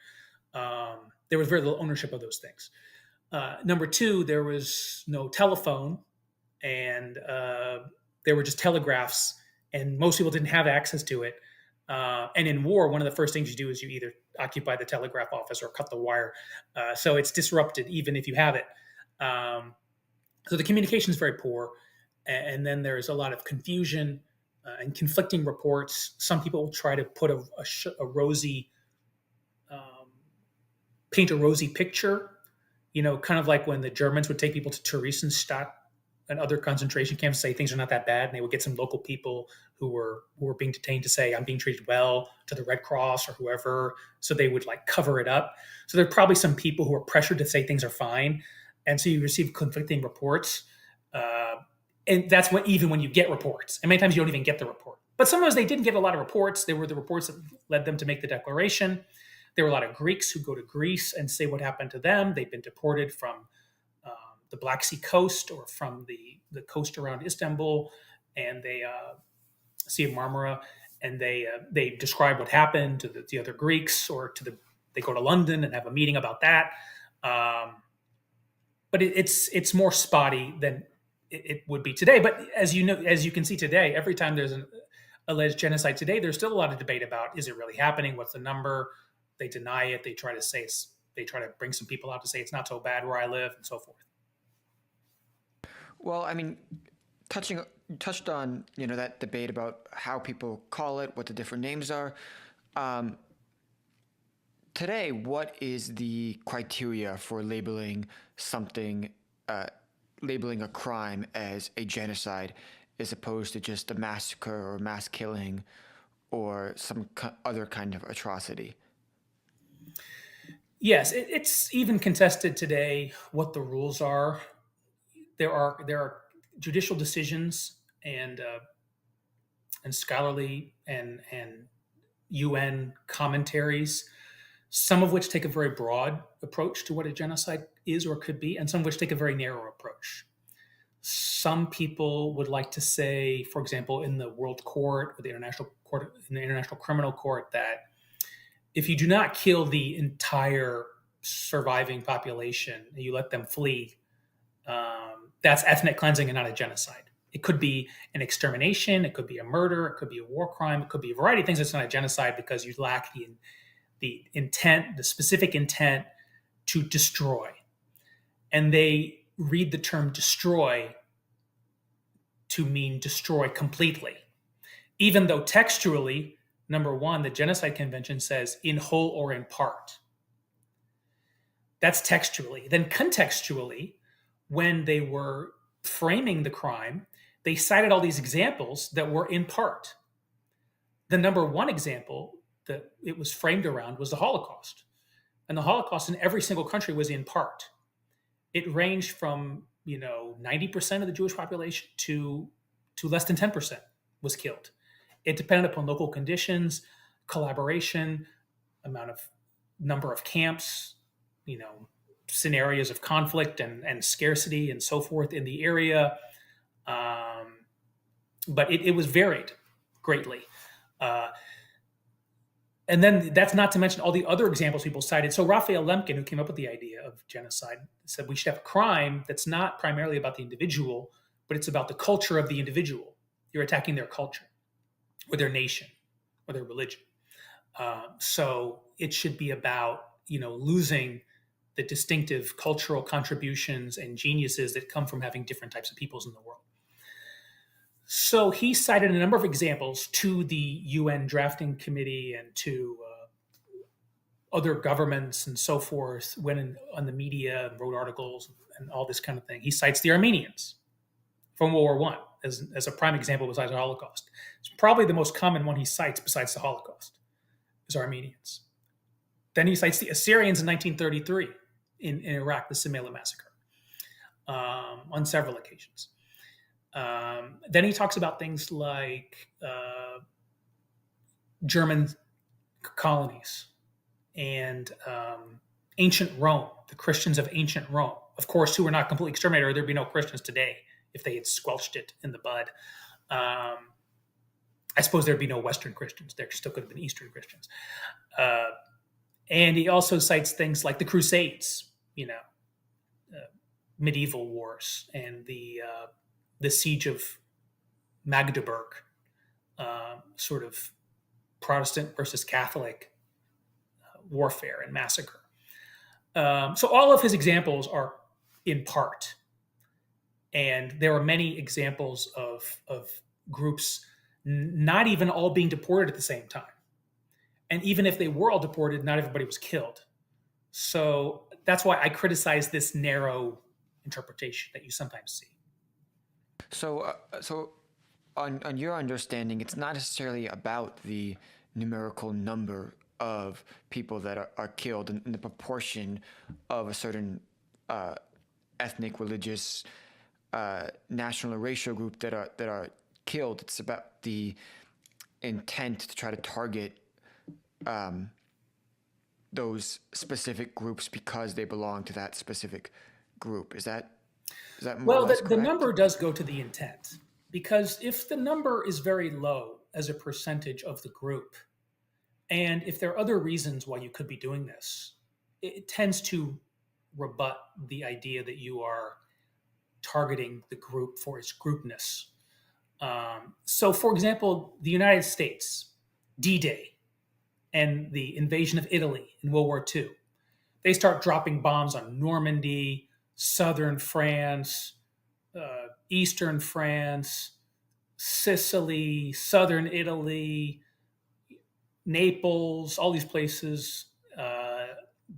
there was very little ownership of those things. Number two, there was no telephone, and there were just telegraphs, and most people didn't have access to it. And in war, one of the first things you do is you either occupy the telegraph office or cut the wire. So it's disrupted even if you have it. So the communication is very poor. And then there's a lot of confusion and conflicting reports. Some people will try to put a rosy, paint a rosy picture, kind of like when the Germans would take people to Theresienstadt and other concentration camps, say things are not that bad, and they would get some local people who were being detained to say, I'm being treated well, to the Red Cross or whoever. So they would cover it up. So there are probably some people who are pressured to say things are fine. And so you receive conflicting reports. And that's even when you get reports. And many times you don't even get the report. But sometimes they didn't get a lot of reports. There were the reports that led them to make the declaration. There were a lot of Greeks who go to Greece and say what happened to them. They've been deported from the Black Sea coast or from the coast around Istanbul and Sea of Marmara, and they describe what happened to the other Greeks, or they go to London and have a meeting about that. But it's more spotty than it would be today. But as you can see today, every time there's an alleged genocide today, there's still a lot of debate about, is it really happening? What's the number? They deny it. They try to bring some people out to say it's not so bad where I live, and so forth. Well, I mean, touched on that debate about how people call it, what the different names are. Today, what is the criteria for labeling something, labeling a crime as a genocide, as opposed to just a massacre or mass killing, or some other kind of atrocity? Yes, it's even contested today what the rules are. There are judicial decisions and scholarly and UN commentaries, some of which take a very broad approach to what a genocide is or could be, and some of which take a very narrow approach. Some people would like to say, for example, in the World Court or the International Criminal Court, that if you do not kill the entire surviving population and you let them flee, that's ethnic cleansing and not a genocide. It could be an extermination, it could be a murder, it could be a war crime, it could be a variety of things that's not a genocide because you lack the intent, the specific intent to destroy. And they read the term destroy to mean destroy completely. Even though textually, number one, the Genocide Convention says in whole or in part. That's textually. Then contextually, when they were framing the crime, they cited all these examples that were in part. The number one example that it was framed around was the Holocaust. And the Holocaust in every single country was in part. It ranged from 90% of the Jewish population to less than 10% was killed. It depended upon local conditions, collaboration, number of camps, scenarios of conflict and scarcity and so forth in the area. But it was varied greatly. And then that's not to mention all the other examples people cited. So Raphael Lemkin, who came up with the idea of genocide, said we should have a crime that's not primarily about the individual, but it's about the culture of the individual. You're attacking their culture or their nation. or their religion. So it should be about, losing the distinctive cultural contributions and geniuses that come from having different types of peoples in the world. So he cited a number of examples to the UN drafting committee and to other governments and so forth, went on the media and wrote articles and all this kind of thing. He cites the Armenians from World War I as a prime example besides the Holocaust. It's probably the most common one he cites besides the Holocaust is Armenians. Then he cites the Assyrians in 1933 in Iraq, the Simele massacre, on several occasions. Then he talks about things like German colonies and ancient Rome, the Christians of ancient Rome, of course, who were not completely exterminated, or there'd be no Christians today if they had squelched it in the bud. I suppose there'd be no Western Christians. There still could have been Eastern Christians. And he also cites things like the Crusades, medieval wars, and the siege of Magdeburg, sort of Protestant versus Catholic warfare and massacre. So all of his examples are in part. And there are many examples of groups not even all being deported at the same time. And even if they were all deported, not everybody was killed. So that's why I criticize this narrow interpretation that you sometimes see. So on your understanding, it's not necessarily about the numerical number of people that are killed in the proportion of a certain ethnic, religious, national, or racial group that are killed. It's about the intent to try to target those specific groups because they belong to that specific group. Is that more or less correct? The number does go to the intent, because if the number is very low as a percentage of the group, and if there are other reasons why you could be doing this, it tends to rebut the idea that you are targeting the group for its groupness. So, for example, the United States, D-Day, and the invasion of Italy in World War II, they start dropping bombs on Normandy, southern France, eastern France, Sicily, southern Italy, Naples, all these places,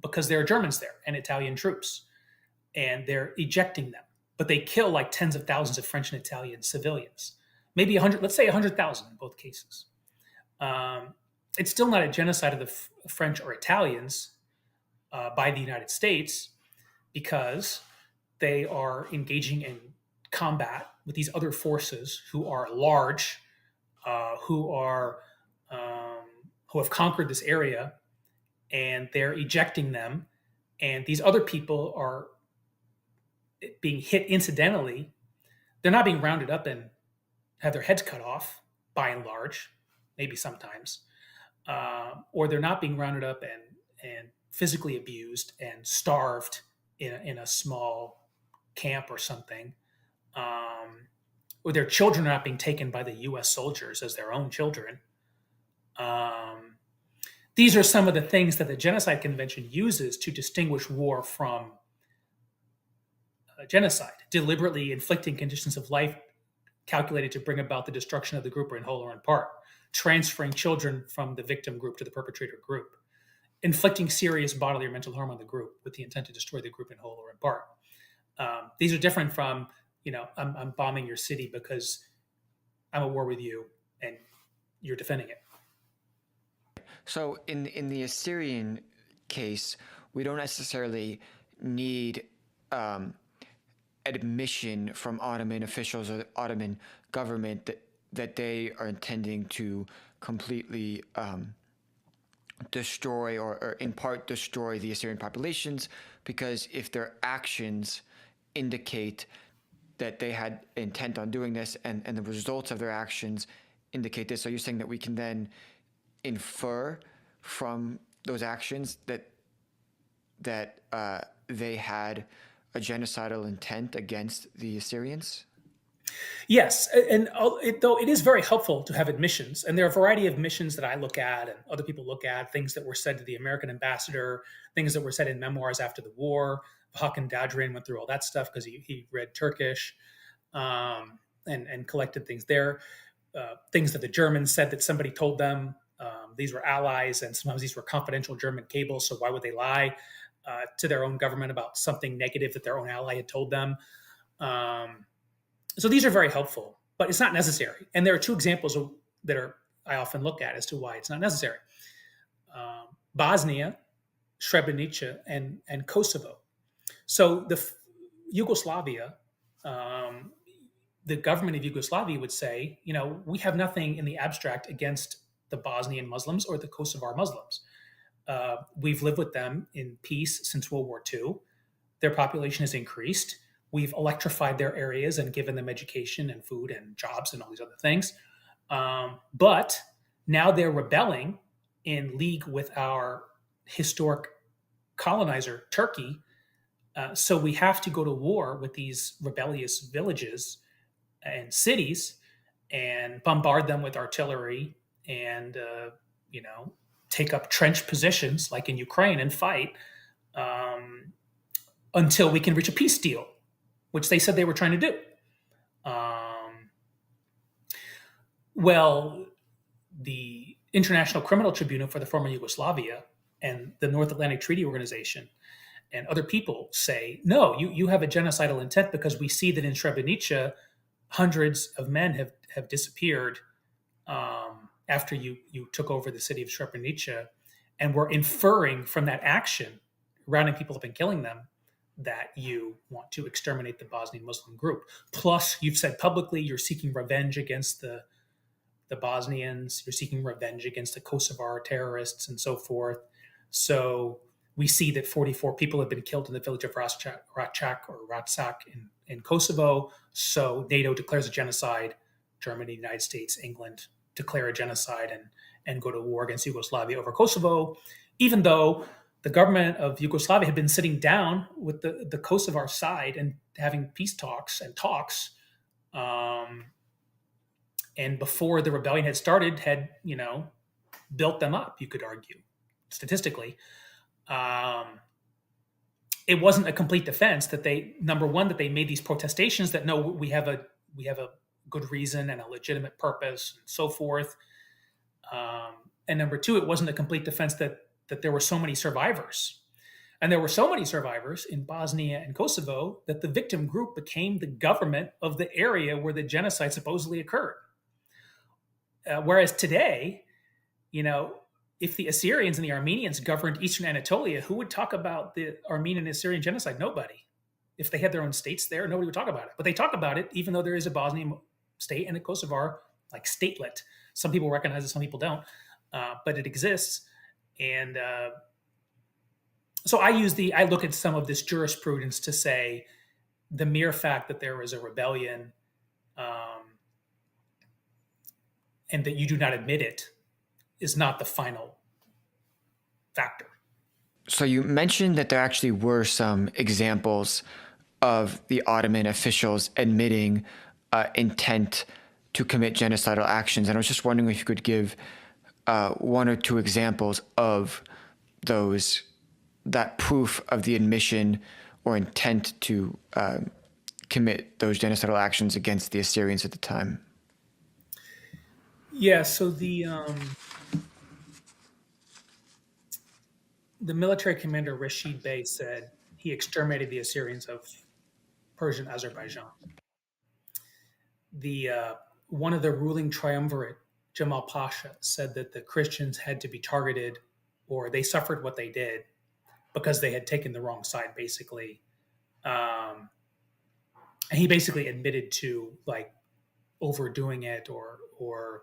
because there are Germans there and Italian troops, and they're ejecting them. But they kill like tens of thousands of French and Italian civilians, maybe 100, let's say 100,000 in both cases. It's still not a genocide of the French or Italians by the United States, because they are engaging in combat with these other forces who are large, who have conquered this area, and they're ejecting them. And these other people are being hit incidentally. They're not being rounded up and have their heads cut off, by and large, maybe sometimes. Or they're not being rounded up and physically abused and starved in a small camp or something. Or their children are not being taken by the U.S. soldiers as their own children. These are some of the things that the Genocide Convention uses to distinguish war from genocide, deliberately inflicting conditions of life calculated to bring about the destruction of the group or in whole or in part, transferring children from the victim group to the perpetrator group, inflicting serious bodily or mental harm on the group with the intent to destroy the group in whole or in part. These are different from, I'm bombing your city because I'm at war with you and you're defending it. So in the Assyrian case, we don't necessarily need admission from Ottoman officials or the Ottoman government that they are intending to completely destroy or in part destroy the Assyrian populations, because if their actions indicate that they had intent on doing this and the results of their actions indicate this, so you're saying that we can then infer from those actions that they had a genocidal intent against the Assyrians? Yes, and though it is very helpful to have admissions, and there are a variety of admissions that I look at and other people look at, things that were said to the American ambassador, things that were said in memoirs after the war. Hakan Dadrian went through all that stuff because he read Turkish, and collected things there. Things that the Germans said that somebody told them. These were allies, and sometimes these were confidential German cables. So why would they lie to their own government about something negative that their own ally had told them? So these are very helpful, but it's not necessary. And there are two examples I often look at as to why it's not necessary: Bosnia, Srebrenica, and Kosovo. So Yugoslavia, the government of Yugoslavia would say, we have nothing in the abstract against the Bosnian Muslims or the Kosovar Muslims. We've lived with them in peace since World War II. Their population has increased. We've electrified their areas and given them education and food and jobs and all these other things. But now they're rebelling in league with our historic colonizer, Turkey. So we have to go to war with these rebellious villages and cities and bombard them with artillery and, take up trench positions like in Ukraine and fight until we can reach a peace deal, which they said they were trying to do. Well, the International Criminal Tribunal for the former Yugoslavia and the North Atlantic Treaty Organization and other people say, no, you have a genocidal intent because we see that in Srebrenica, hundreds of men have disappeared after you took over the city of Srebrenica, and we're inferring from that action, rounding people up and killing them, that you want to exterminate the Bosnian Muslim group. Plus, you've said publicly you're seeking revenge against the Bosnians, you're seeking revenge against the Kosovar terrorists and so forth. So we see that 44 people have been killed in the village of Ratsak in Kosovo. So NATO declares a genocide. Germany, United States, England declare a genocide and go to war against Yugoslavia over Kosovo, even though the government of Yugoslavia had been sitting down with the Kosovar side and having peace talks. And before the rebellion had started, had, built them up, you could argue, statistically. It wasn't a complete defense that number one, that they made these protestations that, no, we have a good reason and a legitimate purpose and so forth. And number two, it wasn't a complete defense that there were so many survivors. And there were so many survivors in Bosnia and Kosovo that the victim group became the government of the area where the genocide supposedly occurred. Whereas today, if the Assyrians and the Armenians governed Eastern Anatolia, who would talk about the Armenian and Assyrian genocide? Nobody. If they had their own states there, nobody would talk about it. But they talk about it, even though there is a Bosnian state and a Kosovar, like, statelet. Some people recognize it, some people don't. But it exists. And so I look at some of this jurisprudence to say the mere fact that there was a rebellion and that you do not admit it is not the final factor. So you mentioned that there actually were some examples of the Ottoman officials admitting intent to commit genocidal actions. And I was just wondering if you could give one or two examples of that proof of the admission or intent to commit those genocidal actions against the Assyrians at the time. Yeah, so the military commander Rashid Bey said he exterminated the Assyrians of Persian Azerbaijan. One of the ruling triumvirate, Jamal Pasha, said that the Christians had to be targeted, or they suffered what they did because they had taken the wrong side, basically. And he basically admitted to, like, overdoing it or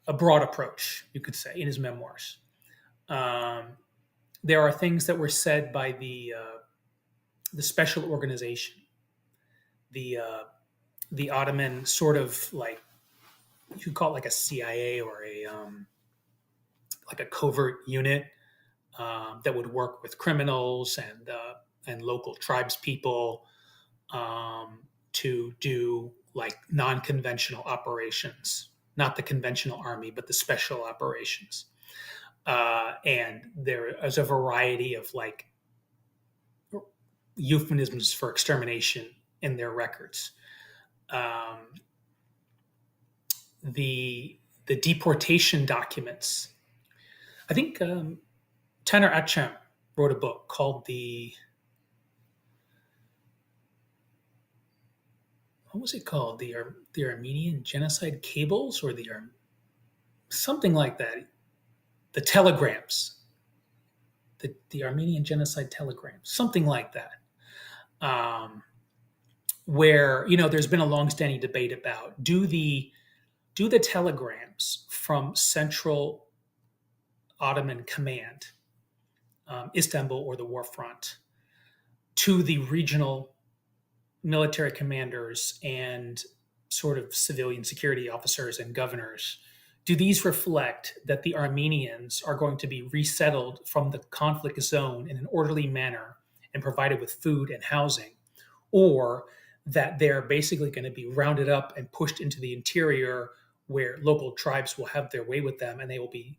a broad approach, you could say, in his memoirs. There are things that were said by the special organization, the Ottoman sort of, like, you could call it like a CIA or like a covert unit that would work with criminals and local tribes people to do like non-conventional operations, not the conventional army, but the special operations. And there is a variety of like euphemisms for extermination in their records. The deportation documents. I think Taner Achem wrote a book called what was it called? The Armenian Genocide Cables, or something like that. The telegrams, the Armenian Genocide telegrams, something like that. Where there's been a long-standing debate about do the telegrams from Central Ottoman Command, Istanbul or the war front, to the regional military commanders and sort of civilian security officers and governors, do these reflect that the Armenians are going to be resettled from the conflict zone in an orderly manner and provided with food and housing, or that they're basically going to be rounded up and pushed into the interior where local tribes will have their way with them and they will be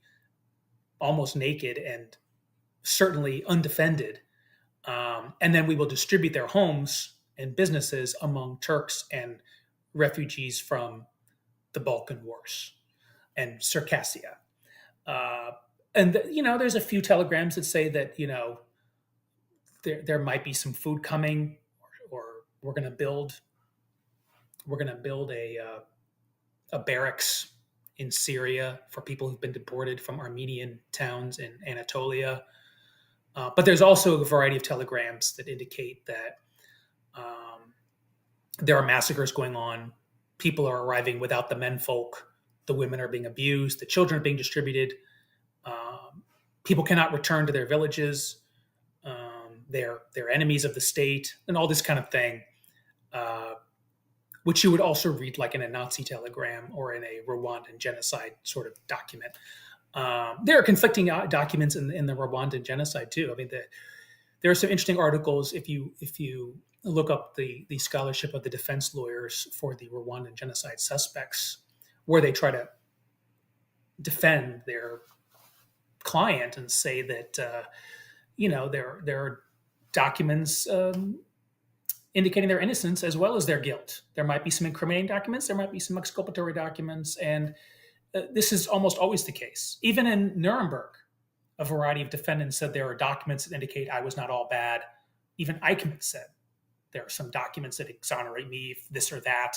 almost naked and certainly undefended. And then we will distribute their homes and businesses among Turks and refugees from the Balkan Wars and Circassia. There's a few telegrams that say that, there might be some food coming, or we're going to build a barracks in Syria for people who've been deported from Armenian towns in Anatolia. But there's also a variety of telegrams that indicate that there are massacres going on. People are arriving without the menfolk. The women are being abused. The children are being distributed. People cannot return to their villages. They're enemies of the state, and all this kind of thing, which you would also read like in a Nazi telegram or in a Rwandan genocide sort of document. There are conflicting documents in the Rwandan genocide too. I mean, there are some interesting articles if you look up the scholarship of the defense lawyers for the Rwandan genocide suspects, where they try to defend their client and say that there are documents indicating their innocence as well as their guilt. There might be some incriminating documents, there might be some exculpatory documents, and this is almost always the case. Even in Nuremberg, a variety of defendants said there are documents that indicate I was not all bad. Even Eichmann said there are some documents that exonerate me, if this or that.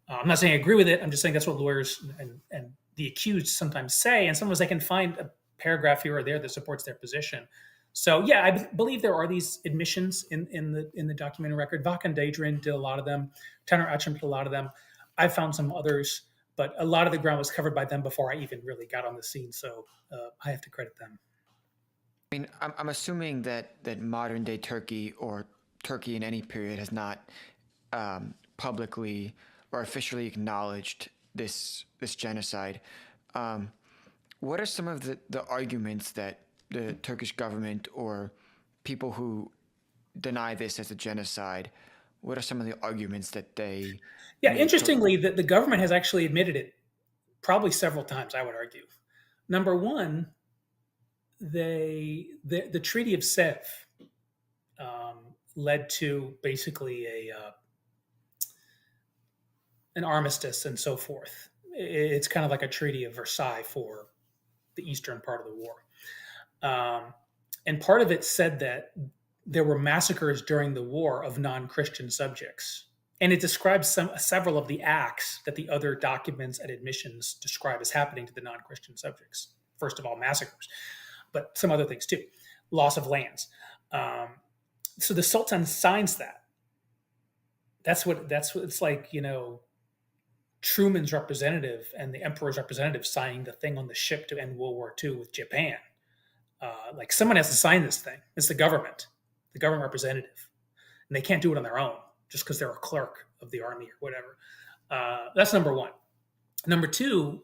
I'm not saying I agree with it. I'm just saying that's what lawyers and the accused sometimes say. And sometimes they can find a paragraph here or there that supports their position. So yeah, I believe there are these admissions in the documented record. Vakan Dadrin did a lot of them. Taner Achem did a lot of them. I found some others, but a lot of the ground was covered by them before I even really got on the scene. So I have to credit them. I mean, I'm assuming that modern day Turkey, or Turkey in any period, has not publicly or officially acknowledged this genocide. What are some of the arguments that the Turkish government or people who deny this as a genocide, what are some of the arguments that they... Yeah, interestingly, the government has actually admitted it probably several times, I would argue. Number one, the Treaty of Sèvres led to basically an armistice and so forth. It's kind of like a Treaty of Versailles for the eastern part of the war. And part of it said that there were massacres during the war of non-Christian subjects. And it describes several of the acts that the other documents and admissions describe as happening to the non-Christian subjects. First of all, massacres, but some other things too. Loss of lands. So the Sultan signs that. That's what it's like, Truman's representative and the Emperor's representative signing the thing on the ship to end World War II with Japan. Like someone has to sign this thing. It's the government representative. And they can't do it on their own just because they're a clerk of the army or whatever. That's number one. Number two,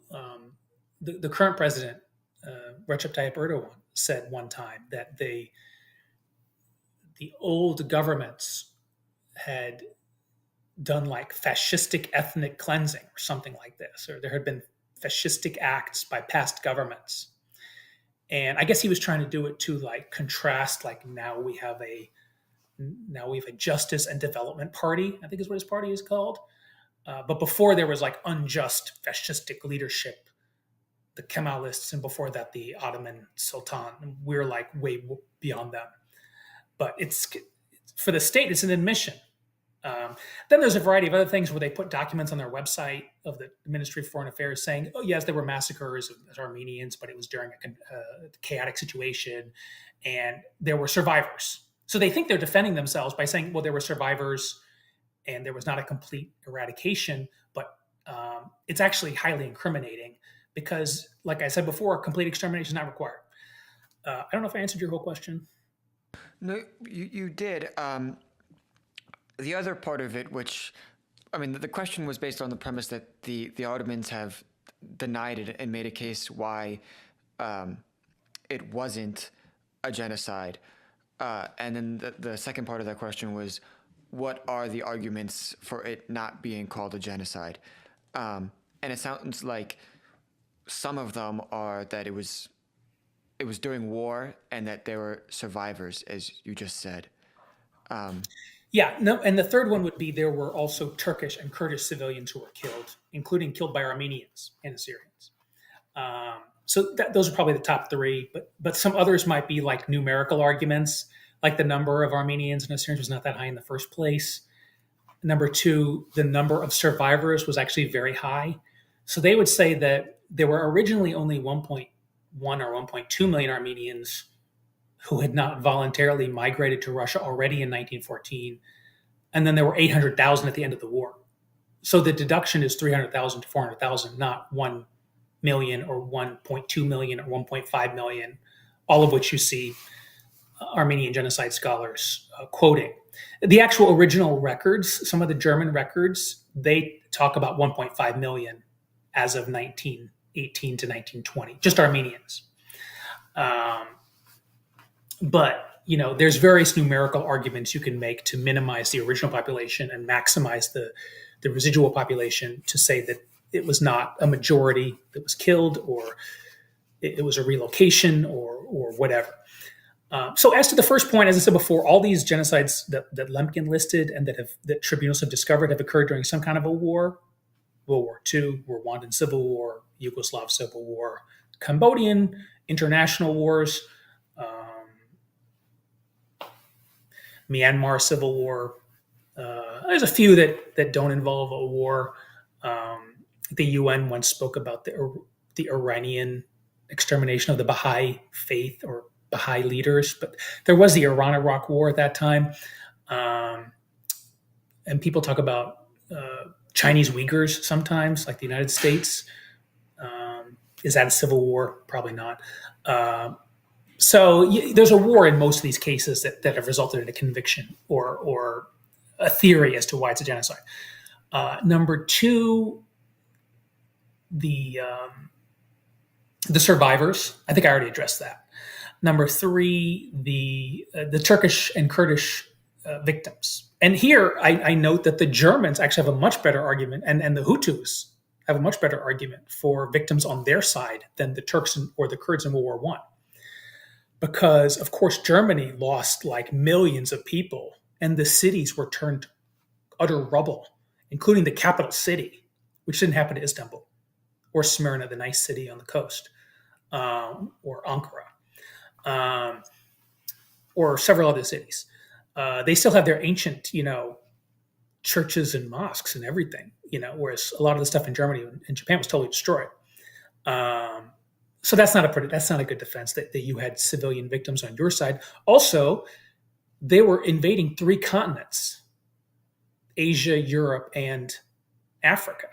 the current president, Recep Tayyip Erdogan, said one time that the old governments had done like fascistic ethnic cleansing or something like this, or there had been fascistic acts by past governments. And I guess he was trying to do it to like contrast, like now we have a Justice and Development Party, I think is what his party is called. But before there was like unjust fascistic leadership, the Kemalists, and before that the Ottoman Sultan. We're like way beyond them. But it's for the state, it's an admission. Then there's a variety of other things where they put documents on their website of the Ministry of Foreign Affairs saying, oh, yes, there were massacres of Armenians, but it was during a chaotic situation, and there were survivors. So they think they're defending themselves by saying, well, there were survivors and there was not a complete eradication, but it's actually highly incriminating because, like I said before, complete extermination is not required. I don't know if I answered your whole question. No, you did. The other part of it, which, I mean, the question was based on the premise that the Ottomans have denied it and made a case why it wasn't a genocide. And then the second part of that question was, what are the arguments for it not being called a genocide? And it sounds like some of them are that it was during war and that there were survivors, as you just said. Yeah, no, and the third one would be there were also Turkish and Kurdish civilians who were killed, including killed by Armenians and Assyrians. So those are probably the top three, but some others might be like numerical arguments, like the number of Armenians and Assyrians was not that high in the first place. Number two, the number of survivors was actually very high. So they would say that there were originally only 1.1 or 1.2 million Armenians who had not voluntarily migrated to Russia already in 1914. And then there were 800,000 at the end of the war. So the deduction is 300,000 to 400,000, not 1 million or 1.2 million or 1.5 million, all of which you see Armenian genocide scholars quoting. The actual original records, some of the German records, they talk about 1.5 million as of 1918 to 1920, just Armenians. But, there's various numerical arguments you can make to minimize the original population and maximize the residual population to say that it was not a majority that was killed, or it was a relocation, or whatever. So as to the first point, as I said before, all these genocides that Lemkin listed and that tribunals have discovered have occurred during some kind of a war: World War II, Rwandan Civil War, Yugoslav Civil War, Cambodian international wars, Myanmar Civil War. There's a few that don't involve a war. The UN once spoke about the Iranian extermination of the Baha'i faith or Baha'i leaders, but there was the Iran-Iraq War at that time. And people talk about Chinese Uyghurs sometimes, like the United States. Is that a civil war? Probably not. So there's a war in most of these cases that have resulted in a conviction or a theory as to why it's a genocide. Number two, the survivors. I think I already addressed that. Number three, the Turkish and Kurdish victims. And here I note that the Germans actually have a much better argument, and the Hutus have a much better argument for victims on their side than the Turks or the Kurds in World War I. Because, of course, Germany lost like millions of people, and the cities were turned utter rubble, including the capital city, which didn't happen to Istanbul, or Smyrna, the nice city on the coast, or Ankara, or several other cities. They still have their ancient, churches and mosques and everything, whereas a lot of the stuff in Germany and Japan was totally destroyed. So that's not a good defense that you had civilian victims on your side. Also, they were invading 3 continents: Asia, Europe, and Africa.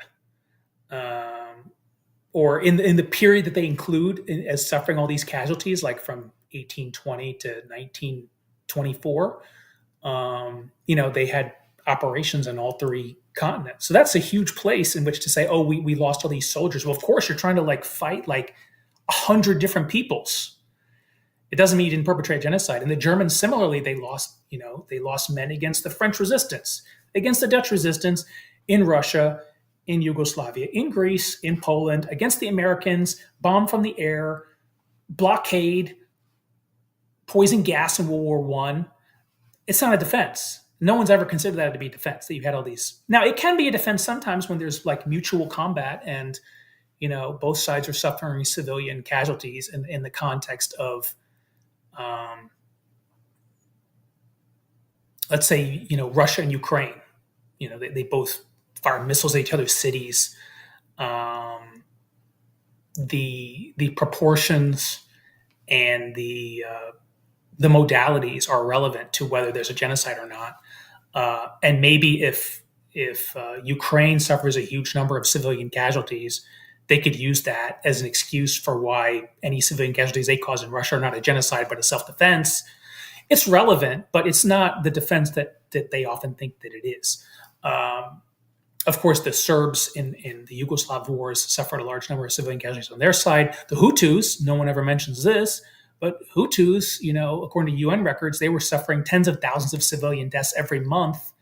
Or in the period that they include as suffering all these casualties, like from 1820 to 1924, they had operations in all 3 continents. So that's a huge place in which to say, oh, we lost all these soldiers. Well, of course, you're trying to fight 100 different peoples. It doesn't mean you didn't perpetrate genocide. And the Germans, similarly, they lost men against the French resistance. against the Dutch resistance in Russia, in Yugoslavia, in Greece, in Poland, against the Americans, bomb from the air, blockade, poison gas in World War One. It's not a defense. No one's ever considered that to be defense, that you've had all these. Now, it can be a defense sometimes when there's like mutual combat and, both sides are suffering civilian casualties in the context of, let's say, Russia and Ukraine. They both fire missiles at each other's cities. The proportions and the modalities are relevant to whether there's a genocide or not. And maybe if Ukraine suffers a huge number of civilian casualties, they could use that as an excuse for why any civilian casualties they cause in Russia are not a genocide but a self-defense. It's relevant, but it's not the defense that they often think that it is. Of course, the Serbs in the Yugoslav wars suffered a large number of civilian casualties on their side. The Hutus, no one ever mentions this, but Hutus, according to UN records, they were suffering tens of thousands of civilian deaths every month.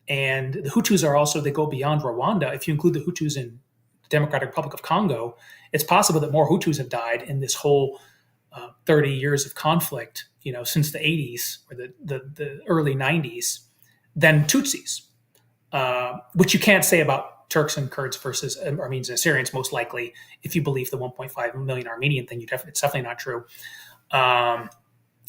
And the Hutus are also, they go beyond Rwanda. If you include the Hutus in the Democratic Republic of Congo, it's possible that more Hutus have died in this whole 30 years of conflict, since the 80s or the early 90s than Tutsis, which you can't say about Turks and Kurds versus Armenians and Assyrians, most likely. If you believe the 1.5 million Armenian thing, it's definitely not true. And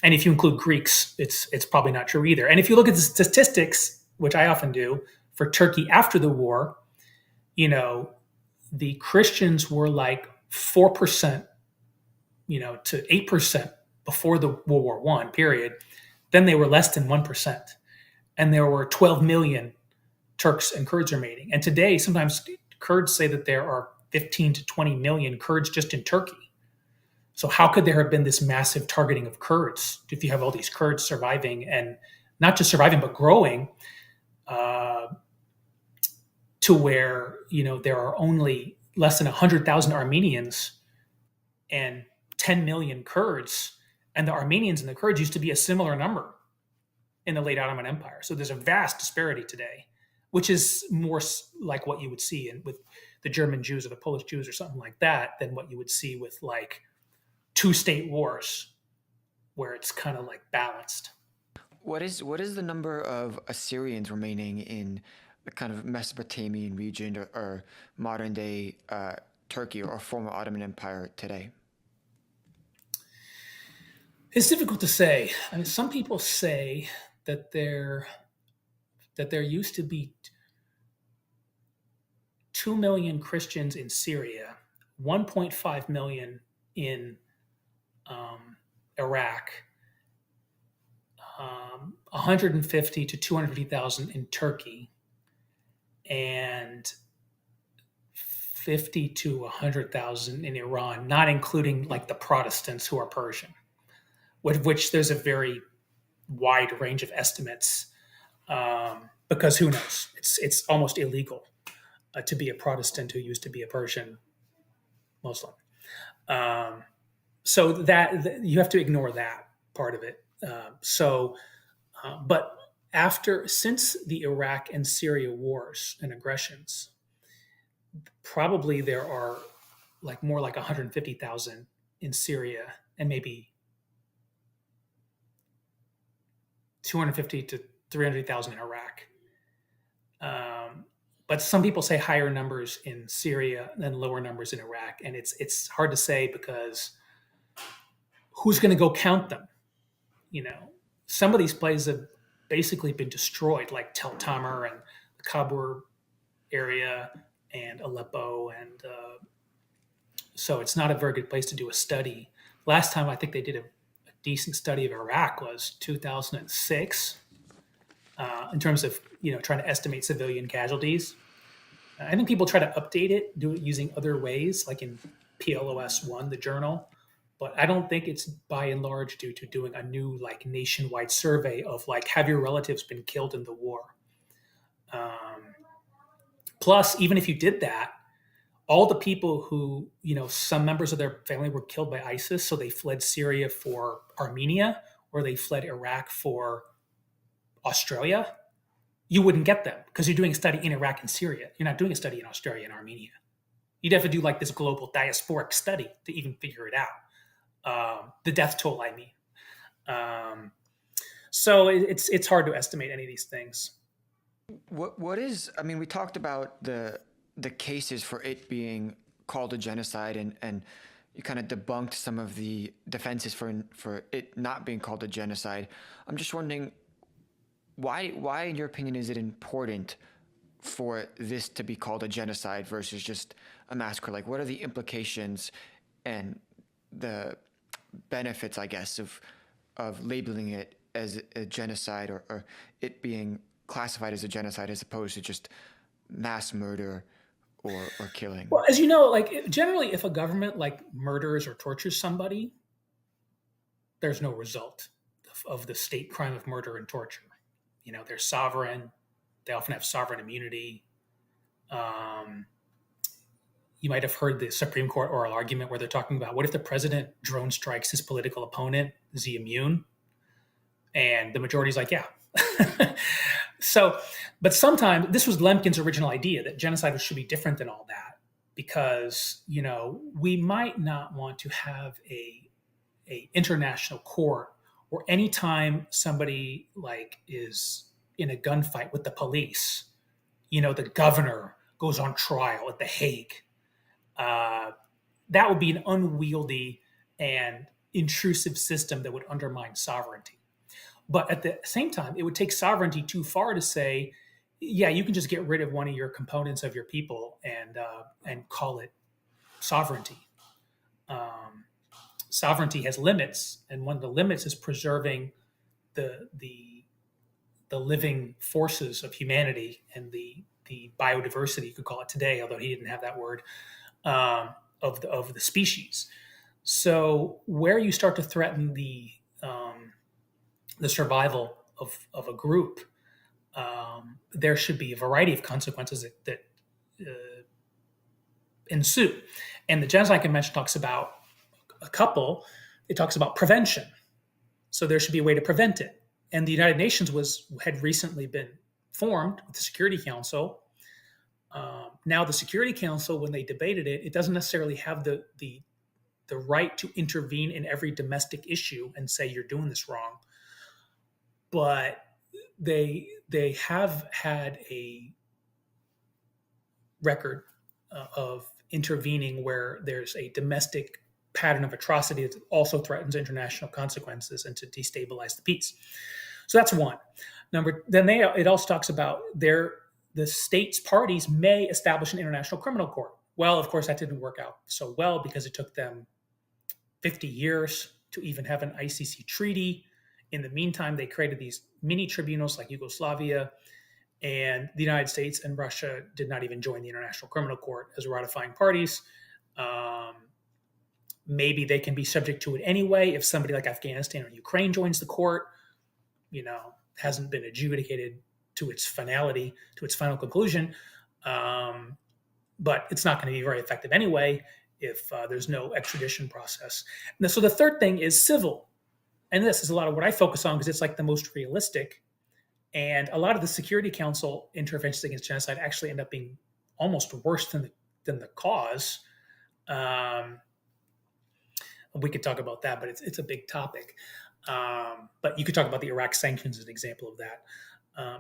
if you include Greeks, it's probably not true either. And if you look at the statistics, which I often do, for Turkey after the war, the Christians were like 4%, to 8% before the World War One period. Then they were less than 1%. And there were 12 million Turks and Kurds remaining. And today, sometimes Kurds say that there are 15 to 20 million Kurds just in Turkey. So how could there have been this massive targeting of Kurds if you have all these Kurds surviving, and not just surviving, but growing to where, there are only less than 100,000 Armenians and 10 million Kurds, and the Armenians and the Kurds used to be a similar number in the late Ottoman Empire. So there's a vast disparity today, which is more like what you would see with the German Jews or the Polish Jews or something like that than what you would see with like two-state wars, where it's kind of like balanced. What is the number of Assyrians remaining in the kind of Mesopotamian region or modern day Turkey or former Ottoman Empire today? It's difficult to say. I mean, some people say that there used to be 2 million Christians in Syria, 1.5 million in Iraq, 150 to 250,000 in Turkey, and 50 to 100,000 in Iran, not including like the Protestants who are Persian, with which there's a very wide range of estimates, because who knows? It's almost illegal to be a Protestant who used to be a Persian Muslim. So that you have to ignore that part of it. But since the Iraq and Syria wars and aggressions, probably there are more like 150,000 in Syria and maybe 250 to 300,000 in Iraq. But some people say higher numbers in Syria than lower numbers in Iraq. And it's hard to say because who's going to go count them? Some of these places have basically been destroyed, like Tel Tamer and the Kabul area and Aleppo. And so it's not a very good place to do a study. Last time I think they did a decent study of Iraq was 2006 in terms of, trying to estimate civilian casualties. I think people try to update it, do it using other ways, like in PLOS1, the journal. But I don't think it's by and large due to doing a new nationwide survey of have your relatives been killed in the war? Plus, even if you did that, all the people who, some members of their family were killed by ISIS, so they fled Syria for Armenia, or they fled Iraq for Australia, you wouldn't get them because you're doing a study in Iraq and Syria. You're not doing a study in Australia and Armenia. You'd have to do like this global diasporic study to even figure it out. The death toll, I mean. So it's hard to estimate any of these things. What is? I mean, we talked about the cases for it being called a genocide, and you kind of debunked some of the defenses for it not being called a genocide. I'm just wondering why in your opinion is it important for this to be called a genocide versus just a massacre? Like, what are the implications and the benefits, I guess, of labeling it as a genocide or it being classified as a genocide as opposed to just mass murder or killing? Well, as you know, like generally, if a government like murders or tortures somebody, there's no result of the state crime of murder and torture. You know, they're sovereign. They often have sovereign immunity. You might have heard the Supreme Court oral argument where they're talking about what if the president drone strikes his political opponent? Is he immune? And the majority is like, yeah. So, but sometimes this was Lemkin's original idea that genocide should be different than all that because, you know, we might not want to have a international court where anytime somebody like is in a gunfight with the police, you know, the governor goes on trial at The Hague. That would be an unwieldy and intrusive system that would undermine sovereignty. But at the same time, it would take sovereignty too far to say, yeah, you can just get rid of one of your components of your people and call it sovereignty. Sovereignty has limits, and one of the limits is preserving the living forces of humanity and the biodiversity, you could call it today, although he didn't have that word, of the species. So where you start to threaten the survival of a group, there should be a variety of consequences that ensue. And the Genocide Convention talks about a couple. It talks about prevention. So there should be a way to prevent it. And the United Nations had recently been formed with the Security Council. Now the Security Council, when they debated it, it doesn't necessarily have the right to intervene in every domestic issue and say you're doing this wrong. But they have had a record of intervening where there's a domestic pattern of atrocity that also threatens international consequences and to destabilize the peace. So that's one. It also talks about the states' parties may establish an international criminal court. Well, of course, that didn't work out so well because it took them 50 years to even have an ICC treaty. In the meantime, they created these mini tribunals like Yugoslavia, and the United States and Russia did not even join the International Criminal Court as ratifying parties. Maybe they can be subject to it anyway if somebody like Afghanistan or Ukraine joins the court, you know, hasn't been adjudicated to its finality, to its final conclusion. But it's not going to be very effective anyway if there's no extradition process. And so the third thing is civil. And this is a lot of what I focus on because it's like the most realistic. And a lot of the Security Council interventions against genocide actually end up being almost worse than the cause. We could talk about that, but it's a big topic. But you could talk about the Iraq sanctions as an example of that.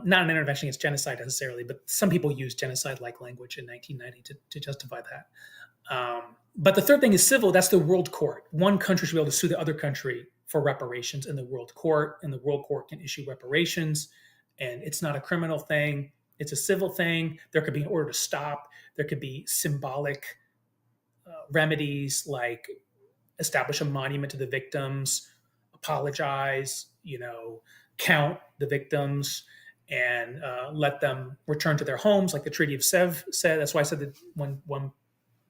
Not an intervention against genocide necessarily, but some people use genocide-like language in 1990 to justify that. But the third thing is civil. That's the World Court. One country should be able to sue the other country for reparations in the World Court, and the World Court can issue reparations. And it's not a criminal thing. It's a civil thing. There could be an order to stop. There could be symbolic remedies like establish a monument to the victims, apologize, count the victims, and let them return to their homes, like the Treaty of Sèvres said. That's why I said that one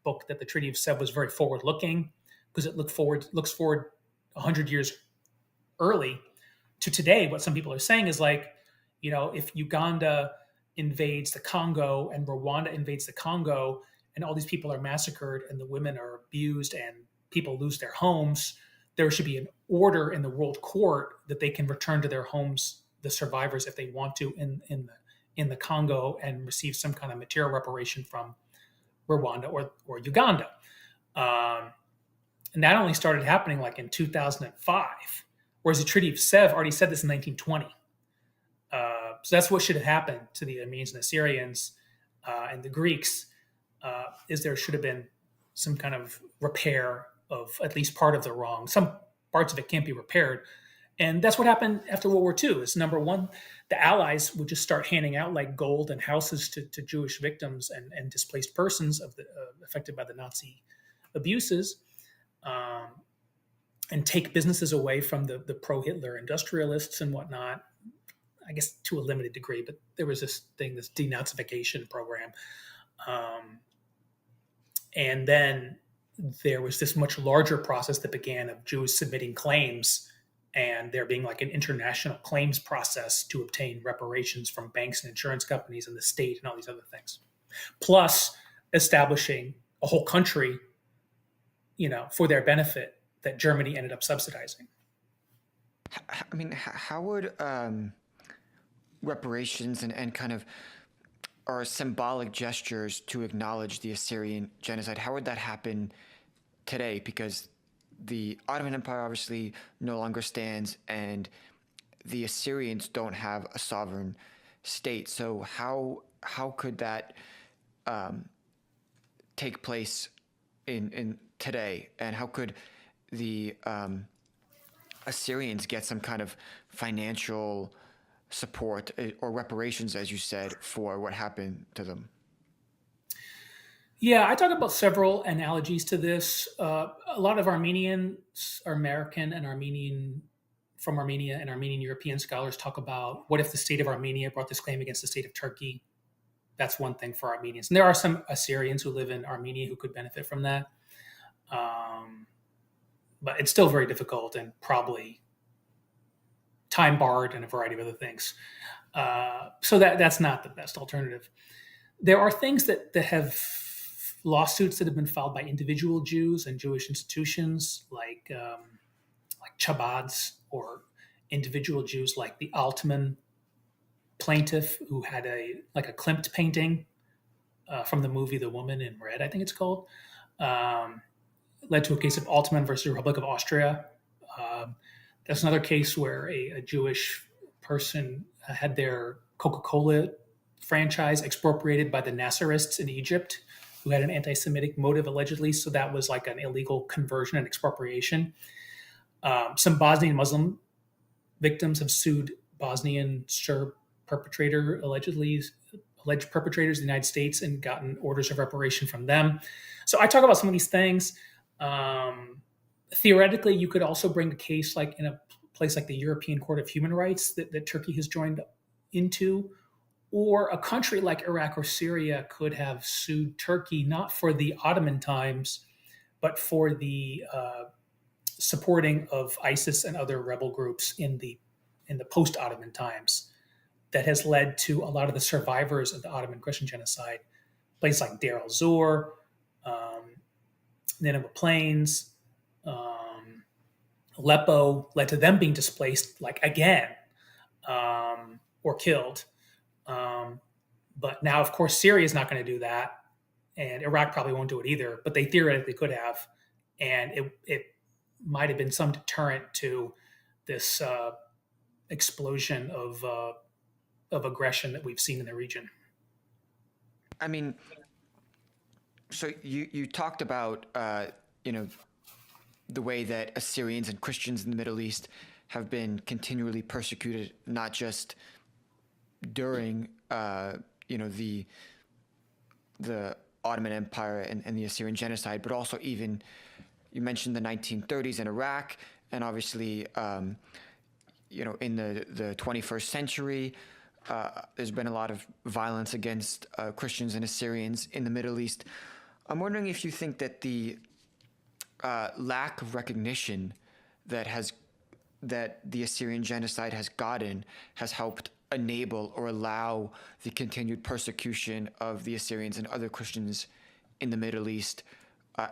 book that the Treaty of Sèvres was very forward-looking, because it looks forward 100 years early to today. What some people are saying is like, if Uganda invades the Congo and Rwanda invades the Congo and all these people are massacred and the women are abused and people lose their homes, there should be an order in the World Court that they can return to their homes, the survivors, if they want to, in in the Congo and receive some kind of material reparation from Rwanda or Uganda. And that only started happening like in 2005, whereas the Treaty of Sèvres already said this in 1920. So that's what should have happened to the Armenians and Assyrians and the Greeks, is there should have been some kind of repair of at least part of the wrong. Some parts of it can't be repaired. And that's what happened after World War II. Is number one, the Allies would just start handing out like gold and houses to Jewish victims and displaced persons affected by the Nazi abuses, and take businesses away from the pro-Hitler industrialists and whatnot. I guess to a limited degree, but there was this denazification program. And then there was this much larger process that began of Jews submitting claims and there being like an international claims process to obtain reparations from banks and insurance companies and the state and all these other things. Plus establishing a whole country, for their benefit that Germany ended up subsidizing. I mean, how would reparations and kind of are symbolic gestures to acknowledge the Assyrian genocide, how would that happen today? Because the Ottoman Empire obviously no longer stands and the Assyrians don't have a sovereign state. So how could that take place in today? And how could the Assyrians get some kind of financial support or reparations, as you said, for what happened to them? Yeah, I talk about several analogies to this. A lot of Armenians, American and Armenian from Armenia and Armenian European scholars talk about what if the state of Armenia brought this claim against the state of Turkey. That's one thing for Armenians. And there are some Assyrians who live in Armenia who could benefit from that. But it's still very difficult and probably time barred and a variety of other things. So that's not the best alternative. There are things that have lawsuits that have been filed by individual Jews and Jewish institutions, like Chabads, or individual Jews like the Ottoman plaintiff who had a Klimt painting from the movie The Woman in Red, I think it's called, led to a case of Ottoman versus the Republic of Austria. That's another case where a Jewish person had their Coca-Cola franchise expropriated by the Nasserists in Egypt, who had an anti-Semitic motive allegedly. So that was like an illegal conversion and expropriation. Some Bosnian Muslim victims have sued Bosnian Serb alleged perpetrators in the United States and gotten orders of reparation from them. So I talk about some of these things. Theoretically, you could also bring a case like in a place like the European Court of Human Rights that Turkey has joined into, or a country like Iraq or Syria could have sued Turkey, not for the Ottoman times, but for the supporting of ISIS and other rebel groups in the post-Ottoman times. That has led to a lot of the survivors of the Ottoman Christian genocide, places like Deir el-Zor, Nineveh Plains, Aleppo, led to them being displaced again or killed. But now, of course, Syria is not going to do that, and Iraq probably won't do it either, but they theoretically could have. And it might have been some deterrent to this explosion of aggression that we've seen in the region. I mean, so you talked about, the way that Assyrians and Christians in the Middle East have been continually persecuted, not just during, the Ottoman Empire and the Assyrian Genocide, but also even, you mentioned the 1930s in Iraq, and obviously, in the 21st century, there's been a lot of violence against Christians and Assyrians in the Middle East. I'm wondering if you think that the lack of recognition that the Assyrian genocide has gotten has helped enable or allow the continued persecution of the Assyrians and other Christians in the Middle East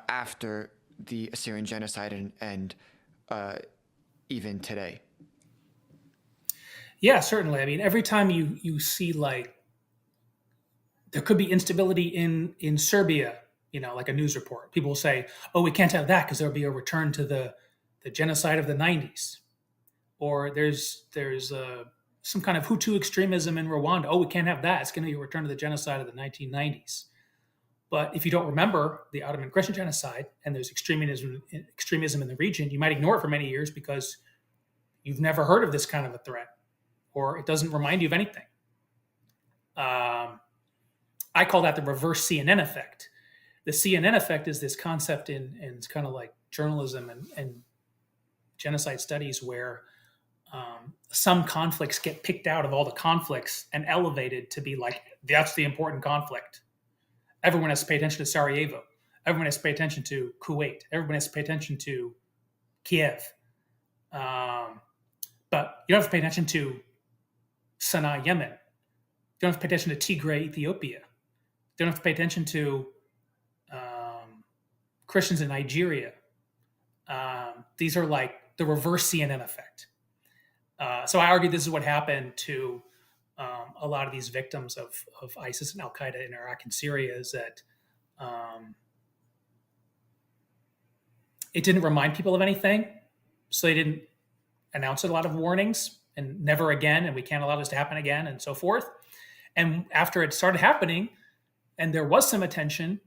after the Assyrian genocide and even today. Yeah, certainly. I mean, every time you see There could be instability in Serbia, like a news report. People will say, "Oh, we can't have that because there'll be a return to the genocide of the '90s." Or there's some kind of Hutu extremism in Rwanda. Oh, we can't have that. It's going to be a return to the genocide of the 1990s. But if you don't remember the Ottoman Christian genocide and there's extremism in the region, you might ignore it for many years because you've never heard of this kind of a threat, or it doesn't remind you of anything. I call that the reverse CNN effect. The CNN effect is this concept in kind of like journalism and genocide studies where some conflicts get picked out of all the conflicts and elevated to be like, that's the important conflict. Everyone has to pay attention to Sarajevo. Everyone has to pay attention to Kuwait. Everyone has to pay attention to Kiev. But you don't have to pay attention to Sana'a, Yemen. You don't have to pay attention to Tigray, Ethiopia. You don't have to pay attention to Christians in Nigeria. These are like the reverse CNN effect. So I argue this is what happened to a lot of these victims of ISIS and Al-Qaeda in Iraq and Syria, is that it didn't remind people of anything. So they didn't announce a lot of warnings and never again, and we can't allow this to happen again, and so forth. And after it started happening and there was some attention,